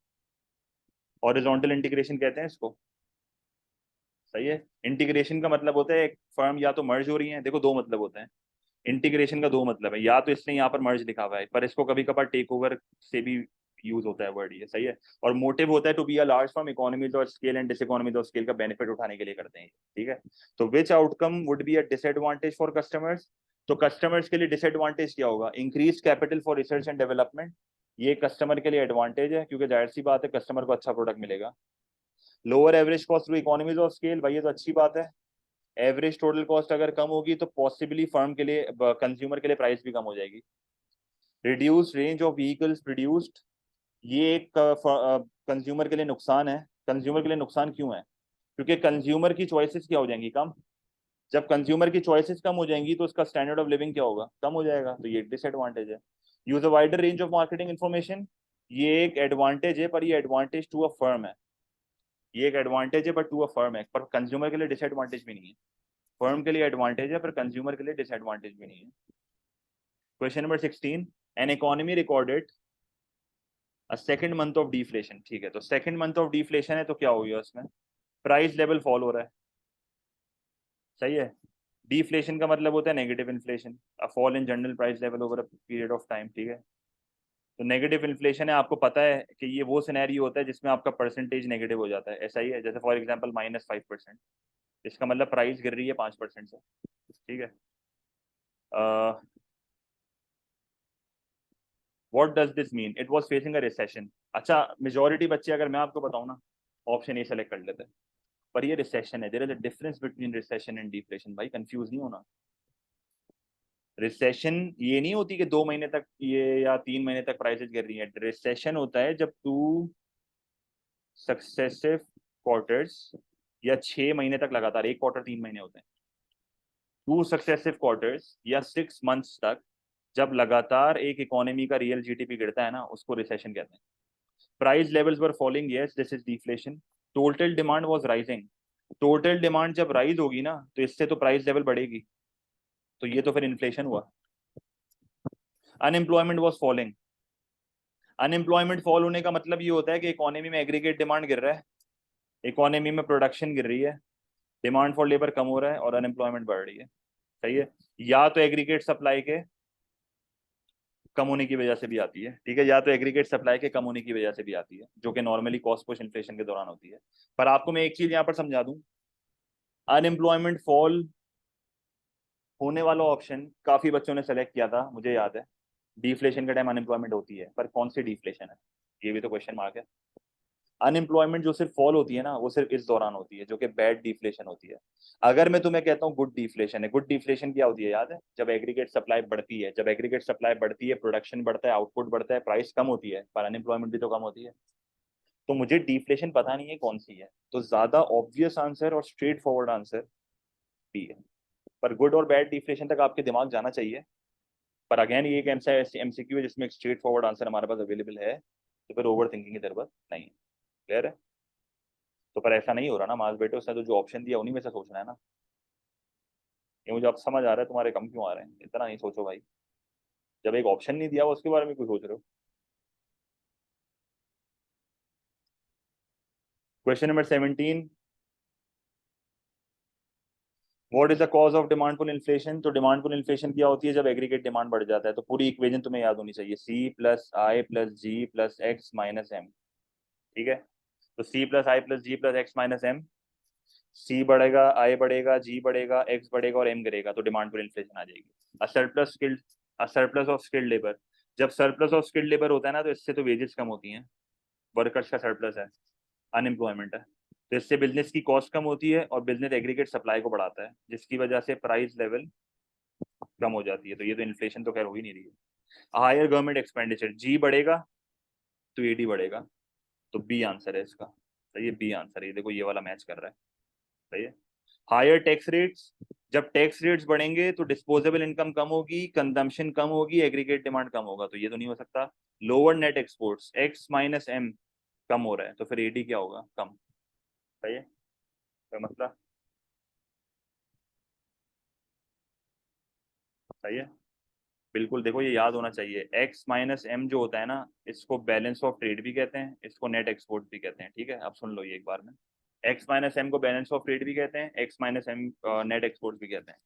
Speaker 1: हॉरिजॉन्टल इंटीग्रेशन कहते हैं इसको। सही है। इंटीग्रेशन का मतलब होता है एक फर्म या तो मर्ज हो रही है, देखो दो मतलब होते हैं। इंटीग्रेशन का दो मतलब है, या तो इसने यहाँ पर मर्ज लिखा हुआ है, पर इसको कभी कभार टेक ओवर से भी यूज होता है वर्ड ये। सही है। और मोटिव होता है to be a large firm, economies of scale and diseconomies of scale का बेनिफिट उठाने के लिए करते हैं। ठीक है। तो which outcome would be a disadvantage for customers? तो कस्टमर्स के लिए डिसएडवांटेज क्या होगा? Increase capital for research and development, ये कस्टमर के लिए एडवांटेज है, क्योंकि जाहिर सी बात है कस्टमर को अच्छा प्रोडक्ट मिलेगा। Lower average cost through economies of scale, भाई ये तो अच्छी बात है। एवरेज टोटल कॉस्ट अगर कम होगी तो पॉसिबली फर्म के लिए, कंज्यूमर के लिए प्राइस भी कम हो जाएगी। Reduce range of vehicles produced, ये एक कंज्यूमर के लिए नुकसान है। कंज्यूमर के लिए नुकसान क्यों है? क्योंकि कंज्यूमर की चॉइसेस क्या हो जाएंगी? कम। जब कंज्यूमर की चॉइसेस कम हो जाएंगी तो उसका स्टैंडर्ड ऑफ लिविंग क्या होगा? कम हो जाएगा, तो ये डिसएडवांटेज है। Use a wider range of marketing information, ये एक एडवांटेज है, पर ये एडवांटेज टू अ फर्म है। ये एक एडवांटेज है बट टू अ फर्म है, पर कंज्यूमर के लिए डिसएडवांटेज भी नहीं है। फर्म के लिए एडवांटेज है पर कंज्यूमर के लिए डिसएडवांटेज भी नहीं है। Question number 16, an economy recorded a second month of deflation. ठीक है, तो सेकंड मंथ ऑफ डिफ्लेशन है तो क्या हो गया उसमें? प्राइस लेवल फॉल हो रहा है। सही है। डिफ्लेशन का मतलब होता है negative inflation, a fall in general price level over a period of time. ठीक है। तो नेगेटिव इन्फ्लेशन है, आपको पता है कि ये वो सिनेरियो होता है जिसमें आपका परसेंटेज नेगेटिव हो जाता है। ऐसा ही है, जैसे फॉर एग्जांपल -5%, इसका मतलब प्राइस गिर रही है 5% से। ठीक है। What does this mean? It was facing a recession. अच्छा, मेजॉरिटी बच्चे अगर मैं आपको बताऊं ना, ऑप्शन ए सेलेक्ट कर लेते हैं। पर ये रिसेशन है, there is a difference between recession and deflation, भाई कंफ्यूज नहीं होना। रिसेशन ये नहीं होती कि 2 महीने तक ये या 3 महीने तक प्राइसेस गिर रही है। रिसेशन होता है जब टू सक्सेसिव क्वार्टर्स, या 6 महीने तक लगातार, एक क्वार्टर 3 महीने होते हैं, टू सक्सेसिव क्वार्टर्स या 6 मंथ्स तक जब लगातार एक इकोनॉमी का रियल जीडीपी गिरता है ना, उसको रिसेशन कहते हैं। Price levels were falling, yes this is deflation. Total demand was rising, total demand जब राइज होगी ना तो इससे तो प्राइस लेवल बढ़ेगी, तो ये तो फिर इन्फ्लेशन हुआ। Unemployment was falling, unemployment fall होने का मतलब ये होता है कि इकोनॉमी में एग्रीगेट डिमांड गिर रहा है, इकोनॉमी में प्रोडक्शन गिर रही है, डिमांड फॉर लेबर कम हो रहा है और अनएम्प्लॉयमेंट बढ़ रही है। सही है। या तो एग्रीगेट सप्लाई के कम होने की वजह से भी आती है। ठीक है, या तो एग्रीगेट सप्लाई के कम होने की वजह से भी आती है, जो कि नॉर्मली कॉस्ट पुश इन्फ्लेशन के दौरान होती है। पर आपको मैं एक चीज यहाँ पर समझा दूं, अनएम्प्लॉयमेंट फॉल होने वाला ऑप्शन काफी बच्चों ने सेलेक्ट किया था, मुझे याद है। डिफ्लेशन के टाइम अनएम्प्लॉयमेंट होती है, पर कौन सी डिफ्लेशन है, ये भी तो क्वेश्चन मार्क है। अनएम्प्लॉयमेंट जो सिर्फ फॉल होती है ना, वो सिर्फ इस दौरान होती है, जो कि बैड डिफ्लेशन होती है। अगर मैं तुम्हें कहता हूँ गुड डिफ्लेशन है, गुड डिफ्लेशन क्या होती है याद है? जब एग्रीगेट सप्लाई बढ़ती है, जब एग्रीगेट सप्लाई बढ़ती है, प्रोडक्शन बढ़ता है, आउटपुट बढ़ता है, प्राइस कम होती है, पर अनएम्प्लॉयमेंट भी तो कम होती है। तो मुझे डिफ्लेशन पता नहीं है कौन सी है, तो ज्यादा ऑब्वियस आंसर और स्ट्रेट फॉरवर्ड आंसर बी है। पर गुड और बैड डिफ्लेशन तक आपके दिमाग जाना चाहिए। पर अगेन ये एक एमसीक्यू है जिसमें एक स्ट्रेट फॉरवर्ड आंसर हमारे पास अवेलेबल है, तो फिर ओवर थिंकिंग की जरूरत नहीं है। क्लियर है? तो पर ऐसा नहीं हो रहा ना मास बेटे, उसने तो जो ऑप्शन दिया उन्हीं में से सोचना है ना। ये मुझे अब समझ आ रहा है तुम्हारे कम क्यों आ रहे हैं, इतना नहीं सोचो भाई। जब एक ऑप्शन नहीं दिया हुआ उसके बारे में क्यों सोच रहे हो? Question number 17, what is the cause of demand pull inflation? तो डिमांड पुल इन्फ्लेशन क्या होती है? जब एग्रीगेट डिमांड बढ़ जाता है। तो पूरी इक्वेशन तुम्हें याद होनी चाहिए, सी प्लस आई प्लस जी प्लस एक्स माइनस एम। ठीक है, तो सी प्लस आई प्लस जी प्लस एक्स माइनस एम, सी बढ़ेगा, आई बढ़ेगा, जी बढ़ेगा, एक्स बढ़ेगा और एम गिरेगा, तो डिमांड पर इन्फ्लेशन आ जाएगी। A surplus of skilled labour, जब सरप्लस ऑफ स्किल्ड लेबर होता है ना, तो इससे तो वेजेस कम होती हैं, वर्कर्स का सरप्लस है, अनएम्प्लॉयमेंट है, तो इससे बिजनेस की कॉस्ट कम होती है और बिजनेस एग्रीगेट सप्लाई को बढ़ाता है, जिसकी वजह से प्राइस लेवल कम हो जाती है। तो ये तो इन्फ्लेशन तो खैर हो ही नहीं रही है। हायर गवर्नमेंट एक्सपेंडिचर, जी बढ़ेगा तो एडी बढ़ेगा, तो बी आंसर है इसका। सही है, बी आंसर है, देखो ये वाला मैच कर रहा है। सही है। हायर टैक्स रेट्स, जब टैक्स रेट्स बढ़ेंगे तो डिस्पोजेबल इनकम कम होगी, कंजम्पशन कम होगी, एग्रीगेट डिमांड कम होगा, तो ये तो नहीं हो सकता। Lower net exports, X minus M कम हो रहा है, तो फिर एडी क्या होगा, कम। सही है, तो मतलब सही है, बिल्कुल। देखो ये याद होना चाहिए, एक्स माइनस एम जो होता है ना, इसको बैलेंस ऑफ ट्रेड भी कहते हैं, इसको नेट एक्सपोर्ट भी कहते हैं। ठीक है, अब सुन लो ये एक बार में, एक्स माइनस एम को बैलेंस ऑफ ट्रेड भी कहते हैं, X minus M net export भी कहते हैं।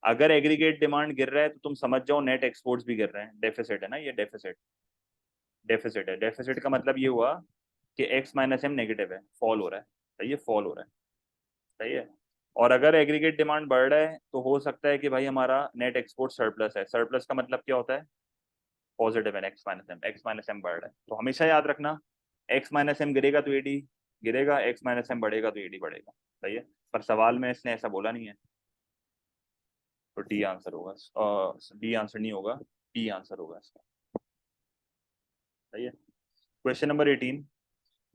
Speaker 1: अगर एग्रीगेट डिमांड गिर रहा है तो तुम समझ जाओ नेट एक्सपोर्ट्स भी गिर रहे हैं, डेफिसिट है ना, ये डेफिसिट, डेफिसिट है। डेफिसिट का मतलब ये हुआ कि एक्स माइनस एम नेगेटिव है, फॉल हो रहा है। सही है, फॉल हो रहा है। सही है। और अगर एग्रीगेट डिमांड बढ़ रहा है तो हो सकता है कि भाई हमारा नेट एक्सपोर्ट सरप्लस है। सरप्लस का मतलब क्या होता है, पॉजिटिव है, एक्स माइनस एम बढ़ रहा है। तो हमेशा याद रखना, एक्स माइनस एम गिरेगा तो एडी गिरेगा, एक्स माइनस एम बढ़ेगा तो एडी बढ़ेगा। सही है, पर सवाल में इसने ऐसा बोला नहीं है, तो डी आंसर होगा, डी आंसर नहीं होगा, डी आंसर होगा इसका। सही है। Question number 18,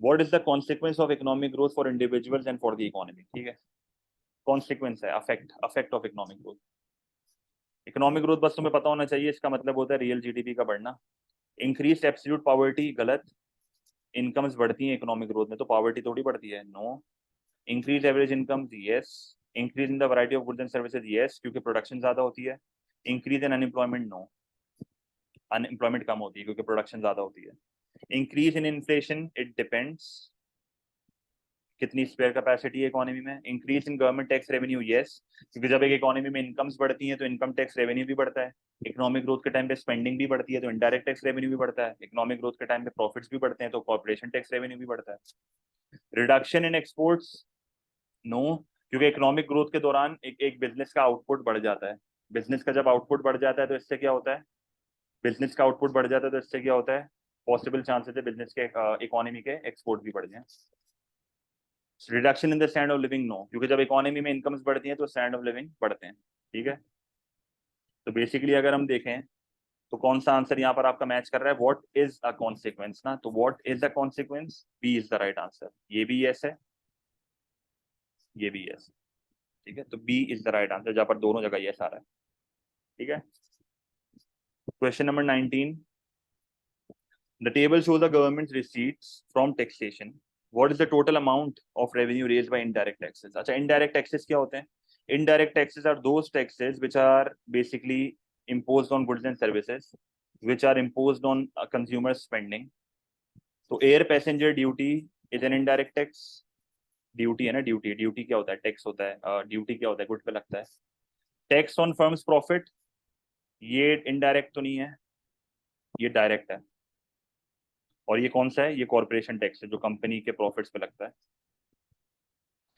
Speaker 1: what is the consequence of economic growth for individuals and for the economy. ठीक है, कॉन्सिक्वेंस है, affect, affect of economic growth. Economic growth बस तुम्हें पता होना चाहिए, इसका मतलब होता है रियल जीडीपी का बढ़ना। इंक्रीज एब्सोल्यूट पॉवर्टी, गलत। इनकम्स बढ़ती हैं इकोनॉमिक ग्रोथ में, तो पॉवर्टी थोड़ी बढ़ती है, no. Increase average income, yes. Increase in the variety of goods and services, yes, क्योंकि प्रोडक्शन ज्यादा होती है। Increase in unemployment, no, unemployment कम होती है क्योंकि प्रोडक्शन ज्यादा होती है। Increase in inflation, it depends, कितनी स्पेयर कैपेसिटी है इकोनॉमी में। Increase in government tax revenue, yes, क्योंकि जब एक इकोनॉमी में इनकम्स बढ़ती हैं तो इनकम टैक्स रेवेन्यू भी बढ़ता है। इकोनॉमिक ग्रोथ के टाइम पे स्पेंडिंग भी बढ़ती है तो इनडायरेक्ट टैक्स रेवेन्यू भी बढ़ता है। इकोनॉमिक ग्रोथ के टाइम पे प्रॉफिट्स भी बढ़ते हैं तो कॉर्पोरेशन टैक्स रेवेन्यू भी बढ़ता है। रिडक्शन इन एक्सपोर्ट्स, नो, क्योंकि इकोनॉमिक ग्रोथ के दौरान एक बिजनेस का आउटपुट बढ़ जाता है। बिजनेस का जब आउटपुट बढ़ जाता है तो इससे क्या होता है, बिजनेस का आउटपुट बढ़ जाता है तो इससे क्या होता है, पॉसिबल चांसेस है बिजनेस के इकोनॉमी के एक्सपोर्ट भी बढ़ जाए। Reduction in the stand of living, no, क्योंकि जब इकोनॉमी में इनकम्स बढ़ती हैं तो स्टैंड ऑफ लिविंग बढ़ते हैं। ठीक है, तो बेसिकली अगर हम देखें तो कौन सा आंसर यहाँ पर आपका मैच कर रहा है, व्हाट इज अ कॉन्सिक्वेंस ना, तो what is a consequence, B is the right answer. ये भी यस है, ये भी यस। ठीक है, तो B is the right answer, जहाँ पर दोनों जगह यस आ रहा है। ठीक है, question number 19, the table shows the government's receipts from taxation. What is the total amount of revenue raised by indirect taxes? अच्छा, indirect taxes क्या होते हैं? Indirect taxes are those taxes which are basically imposed on goods and services, which are imposed on consumer spending. तो air passenger duty is an indirect tax, duty है ना, duty, duty क्या होता है, tax होता है, ड्यूटी क्या होता है, गुड पे लगता है। टैक्स ऑन फर्म्स प्रॉफिट, ये इनडायरेक्ट तो नहीं है, ये डायरेक्ट है। और ये कौन सा है, ये कॉर्पोरेशन टैक्स है जो कंपनी के प्रॉफिट्स पे लगता है।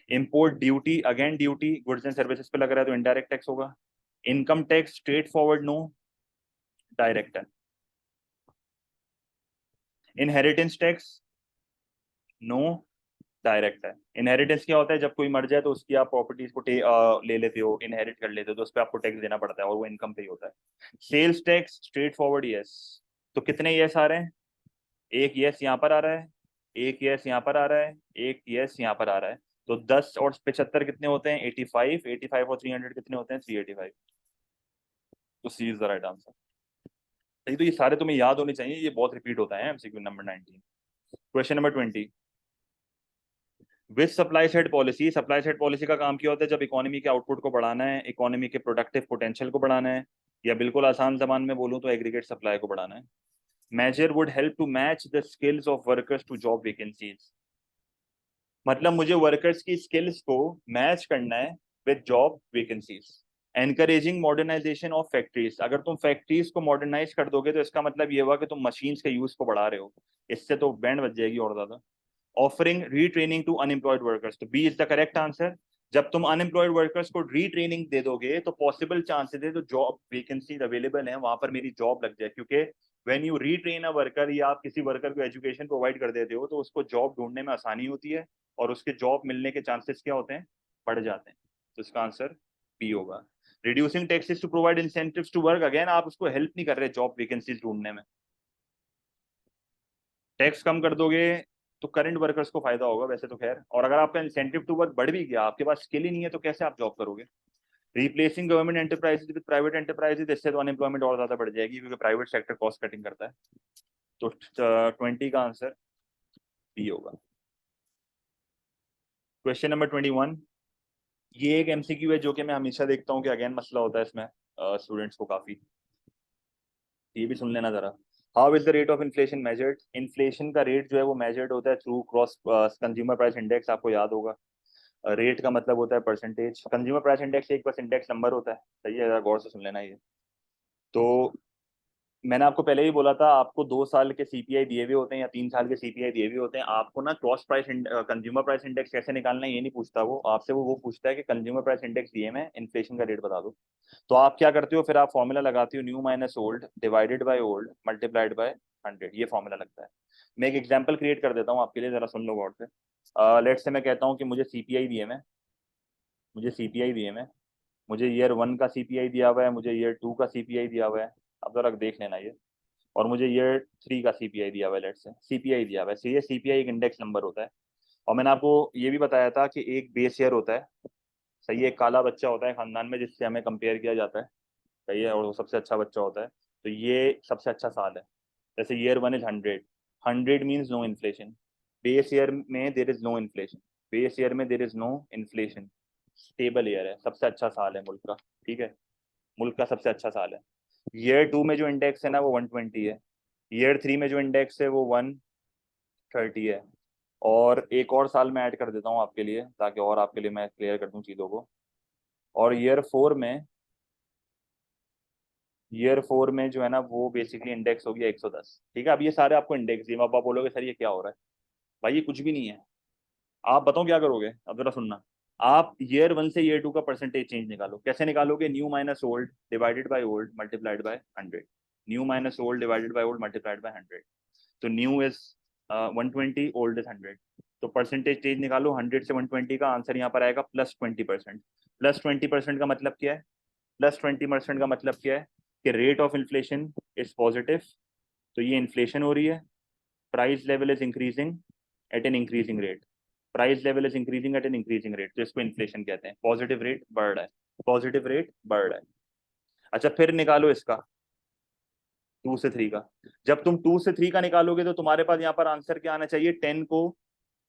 Speaker 1: Import duty, again duty, goods and services पे लग रहा है तो इनडायरेक्ट टैक्स होगा। Income tax straightforward, no, direct है। इनहेरिटेंस टैक्स, नो, डायरेक्ट है। इनहेरिटेंस क्या होता है, जब कोई मर जाए तो उसकी आप प्रॉपर्टीज को ले लेते हो, इनहेरिट कर लेते हो, तो उस पर आपको टैक्स देना पड़ता है और वो इनकम पे ही होता है। Sales tax straightforward, yes. तो कितने यस आ रहे हैं, एक यस यहाँ पर आ रहा है, एक यस यहाँ पर आ रहा है, एक यस यहाँ पर आ रहा है। तो 10 और 75 कितने होते हैं, 85, 85 और 300 कितने होते हैं, 385। तो सी इज द राइट आंसर। सही, तो ये सारे तुम्हें याद होने चाहिए, ये बहुत रिपीट होता है MCQ number 19। Question number 20, with supply side policy, supply side policy का काम क्या होता है, जब इकोनॉमी के आउटपुट को बढ़ाना है, इकोनॉमी के प्रोडक्टिव पोटेंशियल को बढ़ाना है, या बिल्कुल आसान जबान में बोलूं तो एग्रीगेट सप्लाई को बढ़ाना है। Measure would help to match the skills of workers to job vacancies, मतलब मुझे वर्कर्स की स्किल्स को मैच करना है with job vacancies. Encouraging modernisation of factories, अगर तुम फैक्ट्रीज को मॉडर्नाइज कर दोगे तो इसका मतलब ये हुआ कि तुम मशीन्स के यूज को बढ़ा रहे हो, इससे तो बैंड बज जाएगी और ज्यादा। Offering retraining to unemployed workers, तो B is the correct answer. जब तुम अनएम्प्लॉयड वर्कर्स को रीट्रेनिंग दे दोगे तो पॉसिबल चांसेस है जो जॉब वैकेंसीज अवेलेबल है वहां पर मेरी जॉब लग जाए, क्योंकि when you retrain a worker या आप किसी वर्कर को एजुकेशन प्रोवाइड कर देते हो तो उसको जॉब ढूंढने में आसानी होती है और उसके जॉब मिलने के चांसेस क्या होते हैं, बढ़ जाते हैं। तो इसका आंसर बी होगा। Reducing taxes to provide incentives to work, again आप उसको हेल्प नहीं कर रहे जॉब वैकेंसीज ढूंढने में। टैक्स कम कर दोगे तो करंट वर्कर्स को फायदा होगा वैसे तो खैर, और अगर आपका इंसेंटिव टू वर्क बढ़ भी गया, आपके पास स्किल ही नहीं है तो कैसे आप जॉब करोगे। Replacing government enterprises with private enterprises, इससे तो अनएम्प्लॉयमेंट और ज्यादा बढ़ जाएगी क्योंकि प्राइवेट सेक्टर कॉस्ट कटिंग करता है। तो 20 का आंसर बी होगा। क्वेश्चन नंबर 21, ये एक एमसीक्यू है जो कि मैं हमेशा देखता हूँ कि अगेन मसला होता है इसमें स्टूडेंट्स को काफी। ये भी सुन लेना जरा। How is the rate of inflation measured, inflation का रेट जो है वो मेजर्ड होता है through cross consumer price index, आपको याद होगा। रेट का मतलब होता है परसेंटेज, कंज्यूमर प्राइस इंडेक्स एक बस इंडेक्स नंबर होता है, सही है, जरा गौर से सुन लेना ये। तो मैंने आपको पहले ही बोला था आपको 2 साल के सीपीआई दिए हुए होते हैं या 3 साल के सीपीआई दिए हुए होते हैं, आपको ना cross price consumer price index कैसे निकालना है ये नहीं पूछता वो आपसे, वो पूछता है कि कंज्यूमर प्राइस इंडेक्स दिए में इन्फ्लेशन का रेट बता दो। तो आप क्या करते हो फिर, आप फॉर्मूला लगाते हो new minus old divided by old multiplied by 100, ये फॉर्मूला लगता है। मैं एक एग्जांपल क्रिएट कर देता हूँ आपके लिए, जरा सुन लो गौर से। लेट्स से मैं कहता हूँ कि मुझे सीपीआई दिए में, मुझे सीपीआई दिए में, मुझे ईयर 1 का सीपीआई दिया हुआ है, मुझे ईयर 2 का सीपीआई दिया हुआ है, अब जरा देख लेना ये, और मुझे ईयर 3 का सीपीआई दिया हुआ है, लेट्स से सीपीआई दिया हुआ है। ये सीपीआई एक इंडेक्स नंबर होता है, और मैंने आपको ये भी बताया था कि एक बेस ईयर होता है, सही है, एक काला बच्चा होता है खानदान में जिससे हमें कंपेयर किया जाता है, सही है, और वो सबसे अच्छा बच्चा होता है, तो ये सबसे अच्छा साल है। जैसे year 1 is 100, 100 means no inflation, base year में there is no inflation, base year में there is no inflation, stable year है, सबसे अच्छा साल है मुल्क का, ठीक है, मुल्क का सबसे अच्छा साल है। ईयर 2 में जो इंडेक्स है ना वो 120 है, ईयर 3 में जो इंडेक्स है वो 130 है, और एक और साल मैं ऐड कर देता हूँ आपके लिए ताकि और आपके लिए मैं क्लियर कर दूँ चीज़ों को, और ईयर 4 में जो है ना वो बेसिकली इंडेक्स हो गया 110, ठीक है। अब ये सारे आपको इंडेक्स दिए, अब आप बोलोगे सर ये क्या हो रहा है, भाई ये कुछ भी नहीं है। आप बताओ क्या करोगे, अब जरा सुनना। आप ईयर 1 से ईयर 2 का परसेंटेज चेंज निकालो, कैसे निकालोगे, new minus old divided by old multiplied by 100, new minus old divided by old multiplied by 100। तो न्यू इज 120, ओल्ड इज 100, तो परसेंटेज चेंज निकालो, 100 से 120 का आंसर यहाँ पर आएगा +20%। +20% का मतलब क्या है, +20% का मतलब क्या है कि rate of inflation is positive, तो ये इन्फ्लेशन हो रही है, price level is increasing at an increasing rate, price level is increasing at an increasing rate, तो इसको इन्फ्लेशन कहते हैं, पॉजिटिव रेट बढ़ रहा है, पॉजिटिव रेट बढ़ रहा है। अच्छा फिर निकालो इसका 2 से 3 का, जब तुम 2 से 3 का निकालोगे तो तुम्हारे पास यहाँ पर आंसर क्या आना चाहिए, 10 को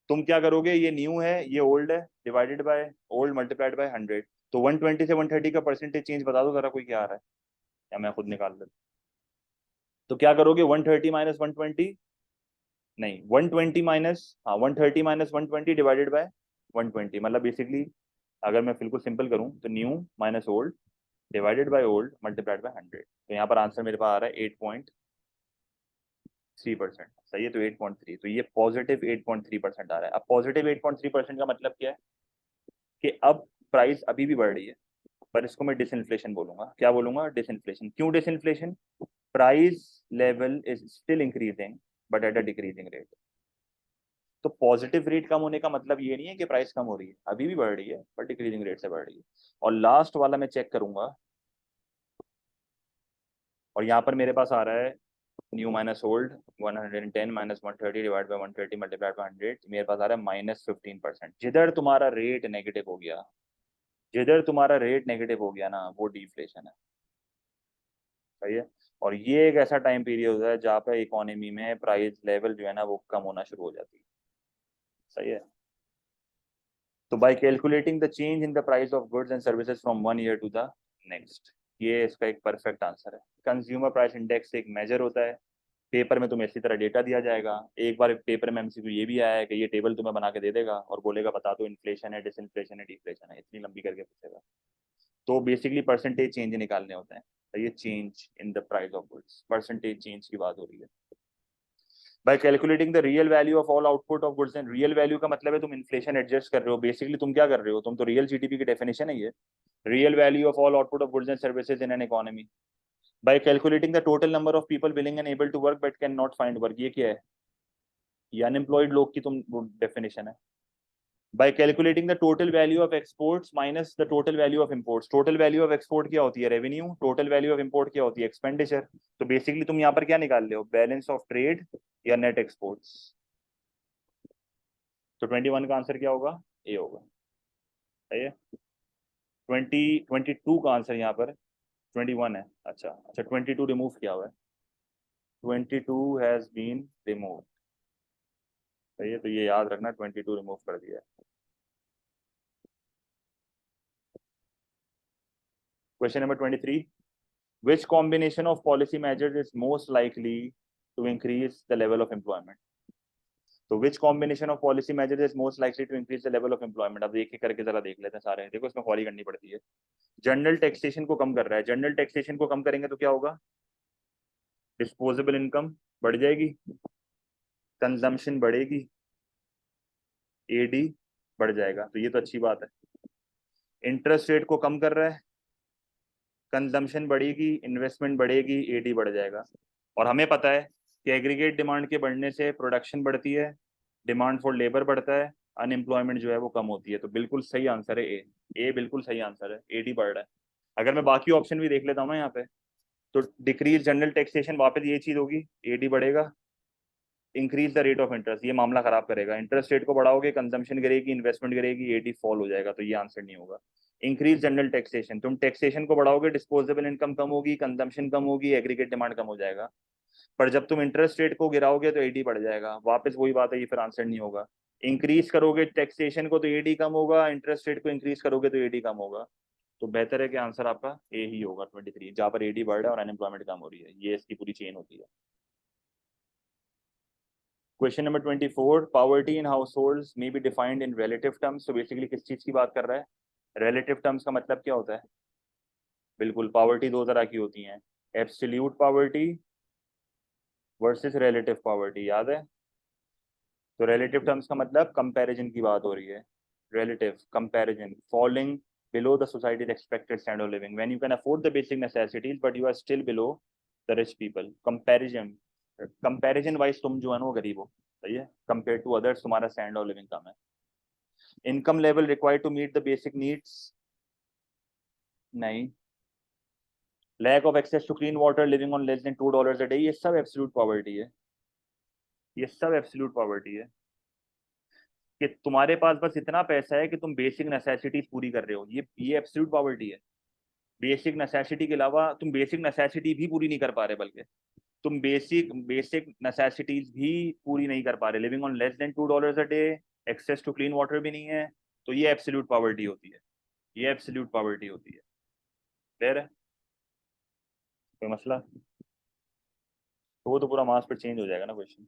Speaker 1: तुम क्या करोगे, ये न्यू है ये ओल्ड है, divided by old multiplied by 100, तो 120 से 130 का परसेंटेज चेंज बता दो जरा, कोई क्या आ रहा है, या मैं खुद निकाल लेता। तो क्या करोगे, 130 माइनस 120, नहीं 120 माइनस, हाँ 130 माइनस 120 डिवाइडेड बाय 120, मतलब बेसिकली अगर मैं बिल्कुल सिंपल करूं तो new minus old divided by old multiplied by 100, तो यहाँ पर आंसर मेरे पास आ रहा है 8.3%, सही है, तो 8.3, तो ये पॉजिटिव 8.3% आ रहा है। अब पॉजिटिव 8.3% का मतलब क्या है कि अब प्राइस अभी भी बढ़ रही है, पर इसको मैं डिसइंफ्लेशन बोलूंगा, क्या बोलूंगा, डिसइंफ्लेशन। क्यों disinflation, price level is still increasing but at a decreasing rate. तो पॉजिटिव रेट कम होने का मतलब ये नहीं है कि प्राइस कम हो रही है, अभी भी बढ़ रही है बट डिक्रीजिंग रेट से बढ़ रही है। और लास्ट वाला मैं चेक करूंगा, और यहाँ पर मेरे पास आ रहा है new minus old 110 minus 130 divide by 130 multiplied by 100, मेरे पास आ रहा है -15%। जिधर तुम्हारा रेट नेगेटिव हो गया, जिधर तुम्हारा रेट नेगेटिव हो गया ना वो डिफ्लेशन है, सही है। और ये एक ऐसा टाइम पीरियड होता है जहाँ पे इकोनॉमी में प्राइस लेवल जो है ना वो कम होना शुरू हो जाती है, सही है। तो by calculating the change in the price of goods and services from 1 year to the next, ये इसका एक परफेक्ट आंसर है। कंज्यूमर प्राइस इंडेक्स एक मेजर होता है, पेपर में तुम्हें इसी तरह डेटा दिया जाएगा, एक बार पेपर में एमसीक्यू ये भी आया है कि ये टेबल तुम्हें बना के दे देगा और बोलेगा बता दो इन्फ्लेशन है डिसइन्फ्लेशन है डिफ्लेशन है, इतनी लंबी करके पूछेगा। तो बेसिकली परसेंटेज चेंज निकालने होते हैं, तो ये change in the price of goods, percentage change की बात हो रही है। Bye calculating the real value of all output of goods and, real value का मतलब है तुम इन्फ्लेशन एडजस्ट कर रहे हो, बेसिकली तुम क्या कर रहे हो, तुम तो रियल जीडीपी की डेफिनेशन है ये, real value of all output of goods and services in an economy. By calculating the total number of people willing and able to work but can not find work, ये क्या है, ये unemployed लोग की तुम definition है। Bye calculating the total value of exports minus the total value of imports, total value of export क्या होती है, revenue, total value of import क्या होती है, एक्सपेंडिचर। तो बेसिकली तुम यहाँ पर क्या निकाल रहे हो, बैलेंस ऑफ ट्रेड या नेट एक्सपोर्ट्स। तो 21 का आंसर क्या होगा, ए होगा। सही है। 22 का आंसर यहाँ पर 21 है। अच्छा अच्छा, 22 रिमूव किया हुआ है, 22 हैज बीन रिमूव। सही है, तो ये याद रखना, 22 रिमूव कर दिया है। Question number 23, which combination of policy measures is most likely to increase the level of employment? तो which combination of policy measures is most likely to increase the level of employment? अब एक एक करके जरा देख लेते हैं सारे, देखो इसमें फॉली करनी पड़ती है। जनरल टैक्सेशन को कम कर रहा है, जनरल टैक्सेशन को कम करेंगे तो क्या होगा, डिस्पोजेबल इनकम बढ़ जाएगी, कंजम्पशन बढ़ेगी, एडी बढ़ जाएगा, तो ये तो अच्छी बात है। इंटरेस्ट रेट को कम कर रहा है, कंजम्पशन बढ़ेगी, इन्वेस्टमेंट बढ़ेगी, एडी बढ़ जाएगा। और हमें पता है कि एग्रीगेट डिमांड के बढ़ने से प्रोडक्शन बढ़ती है, डिमांड फॉर लेबर बढ़ता है, अनएम्प्लॉयमेंट जो है वो कम होती है। तो बिल्कुल सही आंसर है ए, ए बिल्कुल सही आंसर है, एडी बढ़ रहा है। अगर मैं बाकी ऑप्शन भी देख लेता हूँ ना यहाँ पे, तो डिक्रीज जनरल टैक्सेशन वापस ये चीज होगी, एडी बढ़ेगा, increase the rate of interest, ये मामला खराब करेगा, इंटरेस्ट रेट को बढ़ाओगे, कंजम्पशन गिरेगी, इन्वेस्टमेंट गिरेगी, एडी फॉल हो जाएगा, तो ये आंसर नहीं होगा। इंक्रीज जनरल टैक्सेशन, तुम टैक्सेशन को बढ़ाओगे, डिस्पोजेबल इनकम कम होगी, कंजम्पशन कम होगी, एग्रीगेट डिमांड कम हो जाएगा। पर जब तुम इंटरेस्ट रेट को गिराओगे तो एडी बढ़ जाएगा, वापस वही बात है, ये फिर आंसर नहीं होगा। इंक्रीज करोगे टैक्सेशन को तो एडी कम होगा, इंटरेस्ट रेट को इंक्रीज करोगे तो एडी कम होगा। तो बेहतर है कि आंसर आपका ए ही होगा 23, जहां पर एडी बढ़ रहा है और अनएम्प्लॉयमेंट कम हो रही है, ये इसकी पूरी चेन होती है। Question number 24, poverty in house hold may be defined in relative terms, तो बेसिकली किस चीज की बात कर रहा है, रिलेटिव टर्म्स का मतलब क्या होता है, बिल्कुल पॉवर्टी दो तरह की होती है, absolute poverty versus relative poverty, याद है। तो रिलेटिव टर्म्स का मतलब कंपैरिजन की बात हो रही है, relative comparison, falling below the society's expected standard of living when you can afford the basic necessities but you are still below the rich people, comparison wise तुम जो है ना वो गरीब हो, सही है, कंपेयर टू अदर्स तुम्हारा स्टैंडर्ड ऑफ लिविंग कम है। Income level required to meet the basic needs, नहीं। Lack of access to clean water, living on less than $2 a day, ये सब एब्सोल्यूट पॉवर्टी है, ये सब एब्सोल्यूट पॉवर्टी है, कि तुम्हारे पास बस इतना पैसा है कि तुम बेसिक नेसेसिटीज पूरी कर रहे हो, ये एब्सोल्यूट पॉवर्टी है। बेसिक नेसेसिटी के अलावा तुम बेसिक नेसेसिटी भी पूरी नहीं कर पा रहे, बल्कि तुम बेसिक बेसिक नेसेसिटीज भी पूरी नहीं कर पा रहे, living on less than $2 a day, access to clean water भी नहीं है, तो ये एब्सोल्यूट पॉवर्टी होती है, ये एब्सोल्यूट पॉवर्टी होती है। क्लियर है, कोई मसला, तो वो तो पूरा मास पर चेंज हो जाएगा ना क्वेश्चन।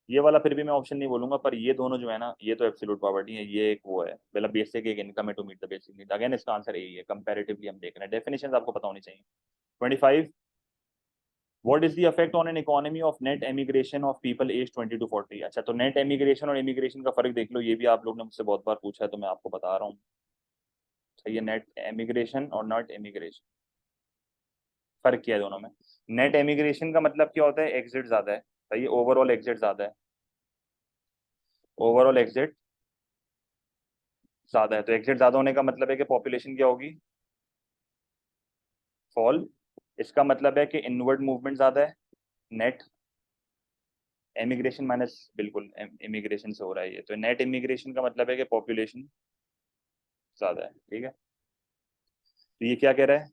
Speaker 1: ये वाला फिर भी मैं ऑप्शन नहीं बोलूंगा, पर ये दोनों जो है ना, ये तो एब्सोल्यूट पॉवर्टी है, ये एक वो है, मतलब बेसिक एक इनकम है to meet the basic need, again इसका आंसर यही है, कंपैरेटिवली हम देख रहे हैं, डेफिनेशन आपको पता होनी चाहिए। 25, what is the effect on an economy of net emigration of people age 20 to 40? अच्छा, तो नेट एमिग्रेशन और इमिग्रेशन का फर्क देख लो, ये भी आप लोग ने मुझसे बहुत बार पूछा है, तो मैं आपको बता रहा हूँ। सही है, नेट एमिग्रेशन और नॉट एमिग्रेशन, फर्क किया है दोनों में। नेट एमिग्रेशन का मतलब क्या होता है, एग्जिट ज्यादा है, सही है, ओवरऑल एग्जिट ज्यादा है, ओवरऑल एग्जिट ज्यादा है, तो एग्जिट ज्यादा होने का मतलब है कि पॉपुलेशन क्या होगी, फॉल। इसका मतलब है कि इनवर्ड मूवमेंट ज्यादा है, नेट एमिग्रेशन माइनस, बिल्कुल इमिग्रेशन से हो रहा है ये, तो नेट इमिग्रेशन का मतलब है कि पॉपुलेशन ज्यादा है, ठीक है। तो ये क्या कह रहा है,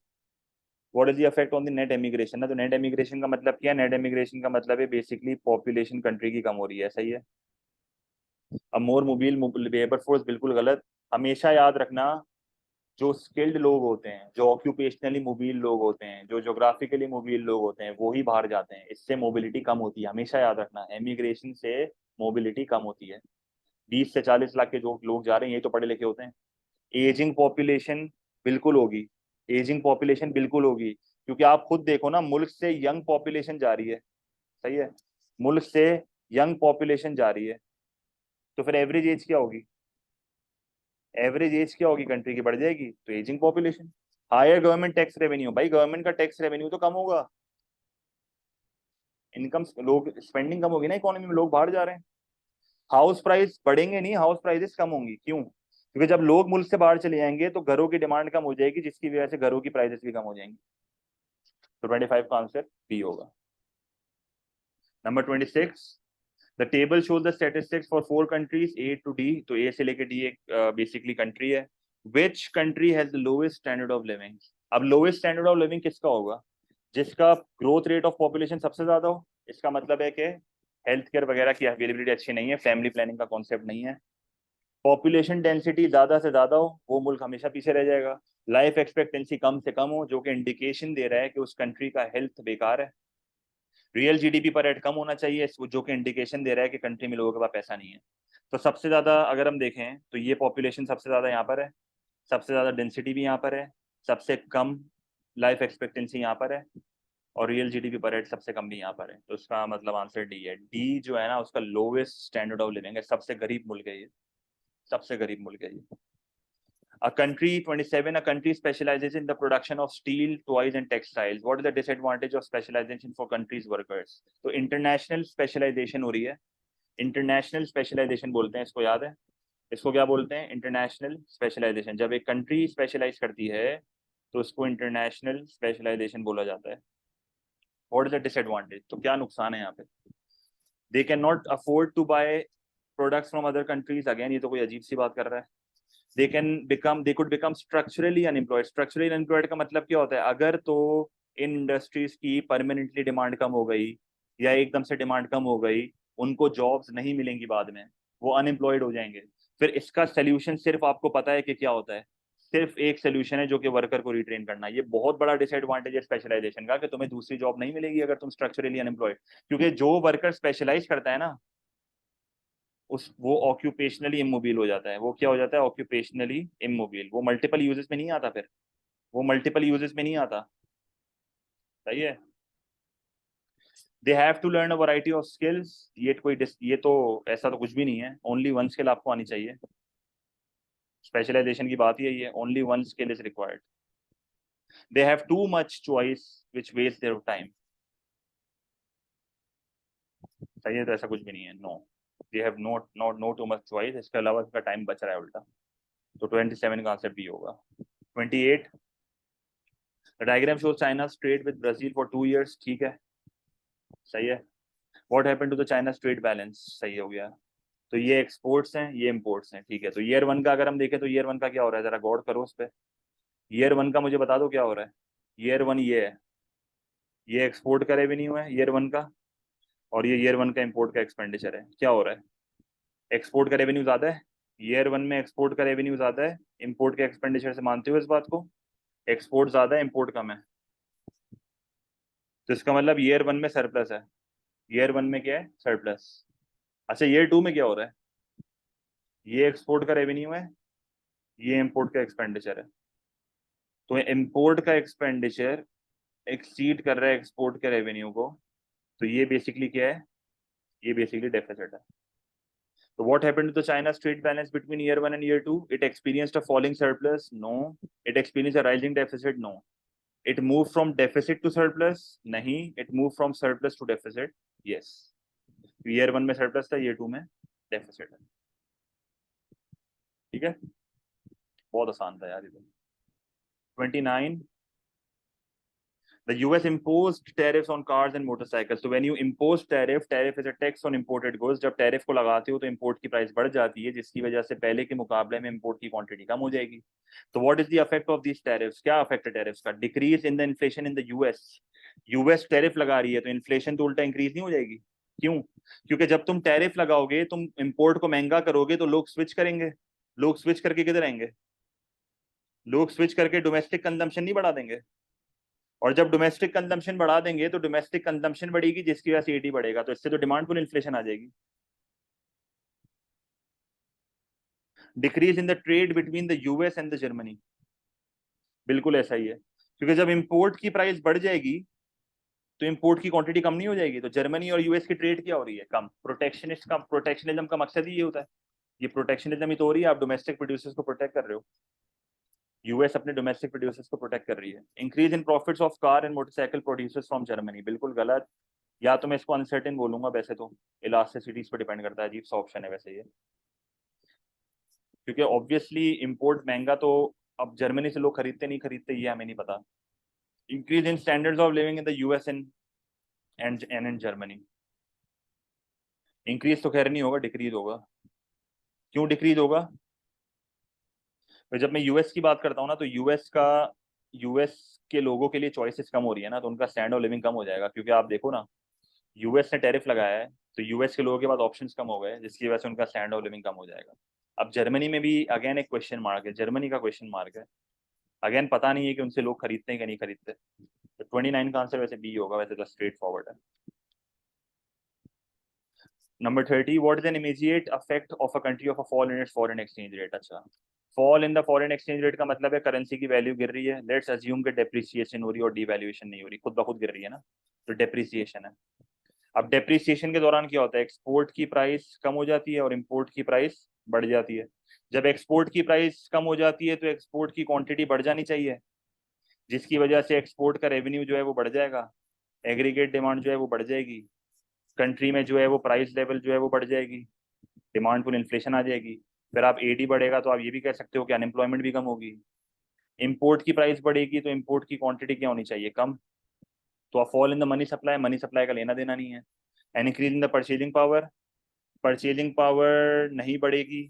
Speaker 1: what is the effect on the net emigration, ना, तो नेट एमिग्रेशन का मतलब क्या है, नेट एमिग्रेशन का मतलब है बेसिकली पॉपुलेशन कंट्री की कम हो रही है, सही है। अब मोर मोबाइल लेबर फोर्स, बिल्कुल गलत। हमेशा याद रखना, जो स्किल्ड लोग होते हैं, जो ऑक्यूपेशनली मोबाइल लोग होते हैं, जो जोग्राफिकली मोबाइल लोग होते हैं, वो ही बाहर जाते हैं, इससे मोबिलिटी कम होती है, हमेशा याद रखना, एमिग्रेशन से मोबिलिटी कम होती है। 20 से 40 लाख के जो लोग जा रहे हैं, ये तो पढ़े लिखे होते हैं। एजिंग पॉपुलेशन बिल्कुल होगी, एजिंग पॉपुलेशन बिल्कुल होगी, क्योंकि आप खुद देखो ना, मुल्क से यंग पॉपुलेशन जा रही है, सही है। मुल्क से यंग पॉपुलेशन जा रही है, तो फिर एवरेज एज क्या होगी? एवरेज एज क्या होगी कंट्री की? बढ़ जाएगी, तो ageing population. Higher government tax revenue, भाई गवर्नमेंट का टैक्स रेवेन्यू तो कम होगा, इनकम, लोग स्पेंडिंग कम होगी ना इकोनॉमी में, लोग बाहर जा रहे हैं। हाउस प्राइस बढ़ेंगे नहीं, हाउस प्राइसेस कम होंगी। क्यों? क्योंकि जब लोग मुल्क से बाहर चले जाएंगे तो घरों की डिमांड कम हो जाएगी, जिसकी वजह से घरों की प्राइसेस भी कम हो जाएंगी। तो 25 का आंसर बी होगा। Number 26, the table shows the statistics for 4 countries A to D. तो ए से लेकर डी एक बेसिकली कंट्री है। Which country has the lowest standard of living? अब लोएस्ट स्टैंडर्ड ऑफ लिविंग किसका होगा? जिसका ग्रोथ रेट ऑफ पॉपुलेशन सबसे ज्यादा हो। इसका मतलब है कि हेल्थ केयर वगैरह की अवेलेबिलिटी अच्छी नहीं है, फैमिली प्लानिंग का कॉन्सेप्ट नहीं है, पॉपुलेशन डेंसिटी ज्यादा से ज्यादा हो, वो मुल्क हमेशा पीछे रह जाएगा, लाइफ एक्सपेक्टेंसी कम से कम हो, जो कि इंडिकेशन दे रहा है कि उस कंट्री का हेल्थ बेकार है, रियल जीडीपी पर रेट कम होना चाहिए, जो कि इंडिकेशन दे रहा है कि कंट्री में लोगों के पास पैसा नहीं है। तो सबसे ज्यादा अगर हम देखें तो ये पॉपुलेशन सबसे ज्यादा यहाँ पर है, सबसे ज्यादा डेंसिटी भी यहाँ पर है, सबसे कम लाइफ एक्सपेक्टेंसी यहाँ पर है, और रियल जीडीपी पर रेट सबसे कम भी यहाँ पर है। तो उसका मतलब आंसर डी है। डी जो है ना उसका लोवेस्ट स्टैंडर्ड ऑफ लिविंग है, सबसे गरीब मुल्क है ये, सबसे गरीब मुल्क है ये। A country 27, a country specializes in the production of steel, toys and textiles. What is the disadvantage of specialization for countries workers? तो international specialization हो रही है, इंटरनेशनल स्पेशलाइजेशन बोलते हैं इसको, याद है? इसको क्या बोलते हैं? International specialisation. जब एक कंट्री स्पेशलाइज करती है तो उसको इंटरनेशनल स्पेशलाइजेशन बोला जाता है। What is the disadvantage? तो क्या नुकसान है यहाँ पे? They can not afford to buy products from other countries. Again ये तो कोई अजीब सी बात कर रहा है। they could become structurally unemployed। structurally unemployed का मतलब क्या होता है? अगर तो इन इंडस्ट्रीज की परमानेंटली डिमांड कम हो गई या एकदम से डिमांड कम हो गई, उनको जॉब्स नहीं मिलेंगी बाद में, वो अनएम्प्लॉयड हो जाएंगे। फिर इसका सोल्यूशन सिर्फ आपको पता है कि क्या होता है? सिर्फ एक सोल्यूशन है, जो कि वर्कर को रिट्रेन करना। ये बहुत बड़ा डिसएडवांटेज है स्पेशलाइजेशन का, कि तुम्हें दूसरी जॉब नहीं मिलेगी अगर तुम स्ट्रक्चरली अनएम्प्लॉयड। क्योंकि जो वर्कर स्पेशलाइज करता है ना, उस वो ऑक्यूपेशनली इमोबिल हो जाता है। वो क्या हो जाता है? Occupationally immobile. वो मल्टीपल यूजेस में नहीं आता, फिर वो मल्टीपल यूजेस में नहीं आता। सही है। They have to learn a variety of skills. ये तो ऐसा तो कुछ भी नहीं है, ओनली वन स्किल आपको आनी चाहिए। स्पेशलाइजेशन की बात ही है, only one skill is required. They have too much choice which waste their time. सही है, तो ऐसा कुछ भी नहीं है, no. They have not not no too much choice, इसके अलावा इसका टाइम बच रहा है उल्टा। तो 27 का आंसर बी होगा। 28, the diagram shows China trade with Brazil for 2 years। ठीक है, सही है। What happened to the China trade balance? सही हो गया। तो ये एक्सपोर्ट्स हैं, ये इम्पोर्ट्स हैं, ठीक है। तो ईयर वन का अगर हम देखें तो ईयर वन का क्या हो रहा है, जरा गौर करो उस पर। ईयर वन का मुझे बता दो क्या हो रहा है। ईयर वन ये है, ये एक्सपोर्ट का रेवेन्यू है ईयर वन का, और ये ईयर वन का इम्पोर्ट का एक्सपेंडिचर है। क्या हो रहा है? एक्सपोर्ट का रेवेन्यू ज्यादा है, ईयर वन में एक्सपोर्ट का रेवेन्यू ज्यादा है इम्पोर्ट के एक्सपेंडिचर से। मानते हो इस बात को? एक्सपोर्ट ज्यादा है, इम्पोर्ट कम है, तो इसका मतलब ईयर वन में सरप्लस है। ईयर वन में क्या है? सरप्लस। अच्छा, ईयर टू में क्या हो रहा है? ये एक्सपोर्ट का रेवेन्यू है, ये इम्पोर्ट का एक्सपेंडिचर है। तो इम्पोर्ट का एक्सपेंडिचर एक्सीड कर रहा है एक्सपोर्ट के रेवेन्यू को, तो ये बेसिकली क्या है? ये बेसिकली डेफिसिट है। तो what happened to the China's trade balance between year 1 and year 2? It experienced a falling surplus? No. It experienced a rising deficit? No. It moved from deficit to surplus? नहीं. It moved from surplus to deficit? Yes. Year one में surplus था, year to में deficit है। ठीक है, बहुत आसान था यार ये तो। 29, the US imposed tariffs on cars and motorcycles। So when you impose tariff is a tax on imported goods। जब टैरिफ को लगाते हो तो इंपोर्ट की प्राइस बढ़ जाती है, जिसकी वजह से पहले के मुकाबले में इंपोर्ट की क्वांटिटी कम हो जाएगी। तो what is the effect of these tariffs? क्या इफेक्ट है टैरिफ्स का? Decrease in the inflation in the US. US tariff लगा रही है तो इन्फ्लेशन तो उल्टा इंक्रीज नहीं हो जाएगी? क्यों? क्योंकि जब तुम टैरिफ लगाओगे, तुम इंपोर्ट को महंगा करोगे, तो लोग स्विच करेंगे। लोग स्विच करके किधर आएंगे? लोग स्विच करके डोमेस्टिक कंजम्पशन नहीं बढ़ा देंगे, और जब डोमेस्टिक कंजम्पशन बढ़ा देंगे तो डोमेस्टिक कंजम्पशन बढ़ेगी, जिसकी वजह से ईडी बढ़ेगा, तो इससे तो डिमांड पुल इन्फ्लेशन आ जाएगी। Decrease in the trade between the US and the Germany, बिल्कुल ऐसा ही है। क्योंकि जब इंपोर्ट की प्राइस बढ़ जाएगी तो इंपोर्ट की क्वांटिटी कम नहीं हो जाएगी? तो जर्मनी और यूएस की ट्रेड क्या हो रही है? कम। प्रोटेक्शनिज्म का मकसद ही ये होता है। ये प्रोटेक्शनिज्म ही तो हो रही है, आप डोमेस्टिक प्रोड्यूसर्स को प्रोटेक्ट कर रहे हो। यूएस अपने डोमेस्टिक प्रोड्यूसर्स को प्रोटेक्ट कर रही है। Increase in profits of car and motorcycle producers from Germany, बिल्कुल गलत। या तो मैं इसको अनसर्टेन बोलूंगा, वैसे तो इलास्टिसिटीज पर डिपेंड करता है, अजीब सा ऑप्शन है वैसे ये, क्योंकि ऑब्वियसली इंपोर्ट महंगा तो अब जर्मनी से लोग खरीदते नहीं खरीदते ये हमें नहीं पता। Increase in standards of living in the US and in Germany, increase तो खैर नहीं होगा, डिक्रीज होगा। क्यों डिक्रीज होगा? तो जब मैं यूएस की बात करता हूँ ना, तो यूएस के लोगों के लिए चॉइसेस कम हो रही है ना, तो उनका स्टैंड ऑफ लिविंग कम हो जाएगा, क्योंकि आप देखो ना, यूएस ने टैरिफ लगाया है, तो यूएस के लोगों के पास ऑप्शंस कम हो गए, जिसकी वजह से उनका स्टैंड ऑफ लिविंग कम हो जाएगा। अब जर्मनी में भी अगेन एक क्वेश्चन मार्क है, जर्मनी का क्वेश्चन मार्क है। अगेन पता नहीं है कि उनसे लोग खरीदते हैं कि नहीं खरीदते। तो 29 का आंसर वैसे बी होगा, वैसे तो स्ट्रेट फॉरवर्ड है। Number 30, what is an immediate effect of a country of a fall in its foreign exchange rate? अच्छा, fall in the foreign exchange rate का मतलब है करेंसी की वैल्यू गिर रही है। लेट्स अज्यूम कि डेप्रिसिएशन हो रही है और डीवैल्यूएशन नहीं हो रही, खुद ब खुद गिर रही है ना, तो डेप्रिसिएशन है। अब डेप्रिसिएशन के दौरान क्या होता है? एक्सपोर्ट की प्राइस कम हो जाती है और इम्पोर्ट की प्राइस बढ़ जाती है। जब एक्सपोर्ट की प्राइस कम हो जाती है तो एक्सपोर्ट की क्वांटिटी बढ़ जानी चाहिए, जिसकी वजह से एक्सपोर्ट का रेवेन्यू जो है वो बढ़ जाएगा, एग्रीगेट डिमांड जो है वो बढ़ जाएगी, कंट्री में जो है वो प्राइस लेवल जो है वो बढ़ जाएगी, डिमांड पुल इन्फ्लेशन आ जाएगी। फिर आप एडी बढ़ेगा तो आप ये भी कह सकते हो कि अनएम्प्लॉयमेंट भी कम होगी। इंपोर्ट की प्राइस बढ़ेगी तो इंपोर्ट की क्वांटिटी क्या होनी चाहिए? कम। तो आप fall in the money supply का लेना देना नहीं है। And increase in the purchasing power नहीं बढ़ेगी,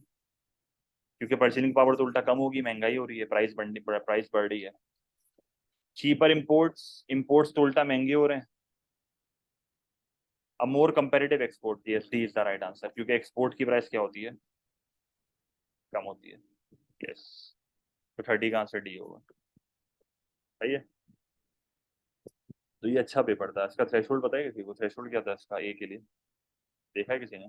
Speaker 1: क्योंकि परचेजिंग पावर तो उल्टा कम होगी, महंगाई हो रही है, प्राइस बढ़ रही है। चीपर इंपोर्ट्स तो उल्टा महंगे हो रहे हैं। अब more comparative export, yes D is the right answer, क्योंकि एक्सपोर्ट की प्राइस क्या होती है? कम होती है। यस, तो 30 का आंसर डी होगा। सही है। तो ये अच्छा पेपर था। इसका थ्रेशोल्ड पता है किसी को? थ्रेशोल्ड क्या था इसका ए के लिए? देखा है किसी ने?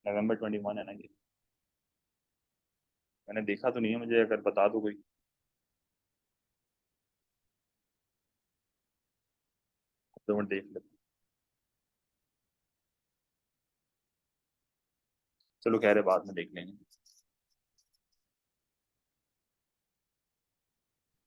Speaker 1: नवंबर 21 है ना ये? मैंने देखा तो नहीं है, मुझे अगर बता दो कोई। तो मैं देख लेता। चलो, कह रहे बाद में देख लेंगे।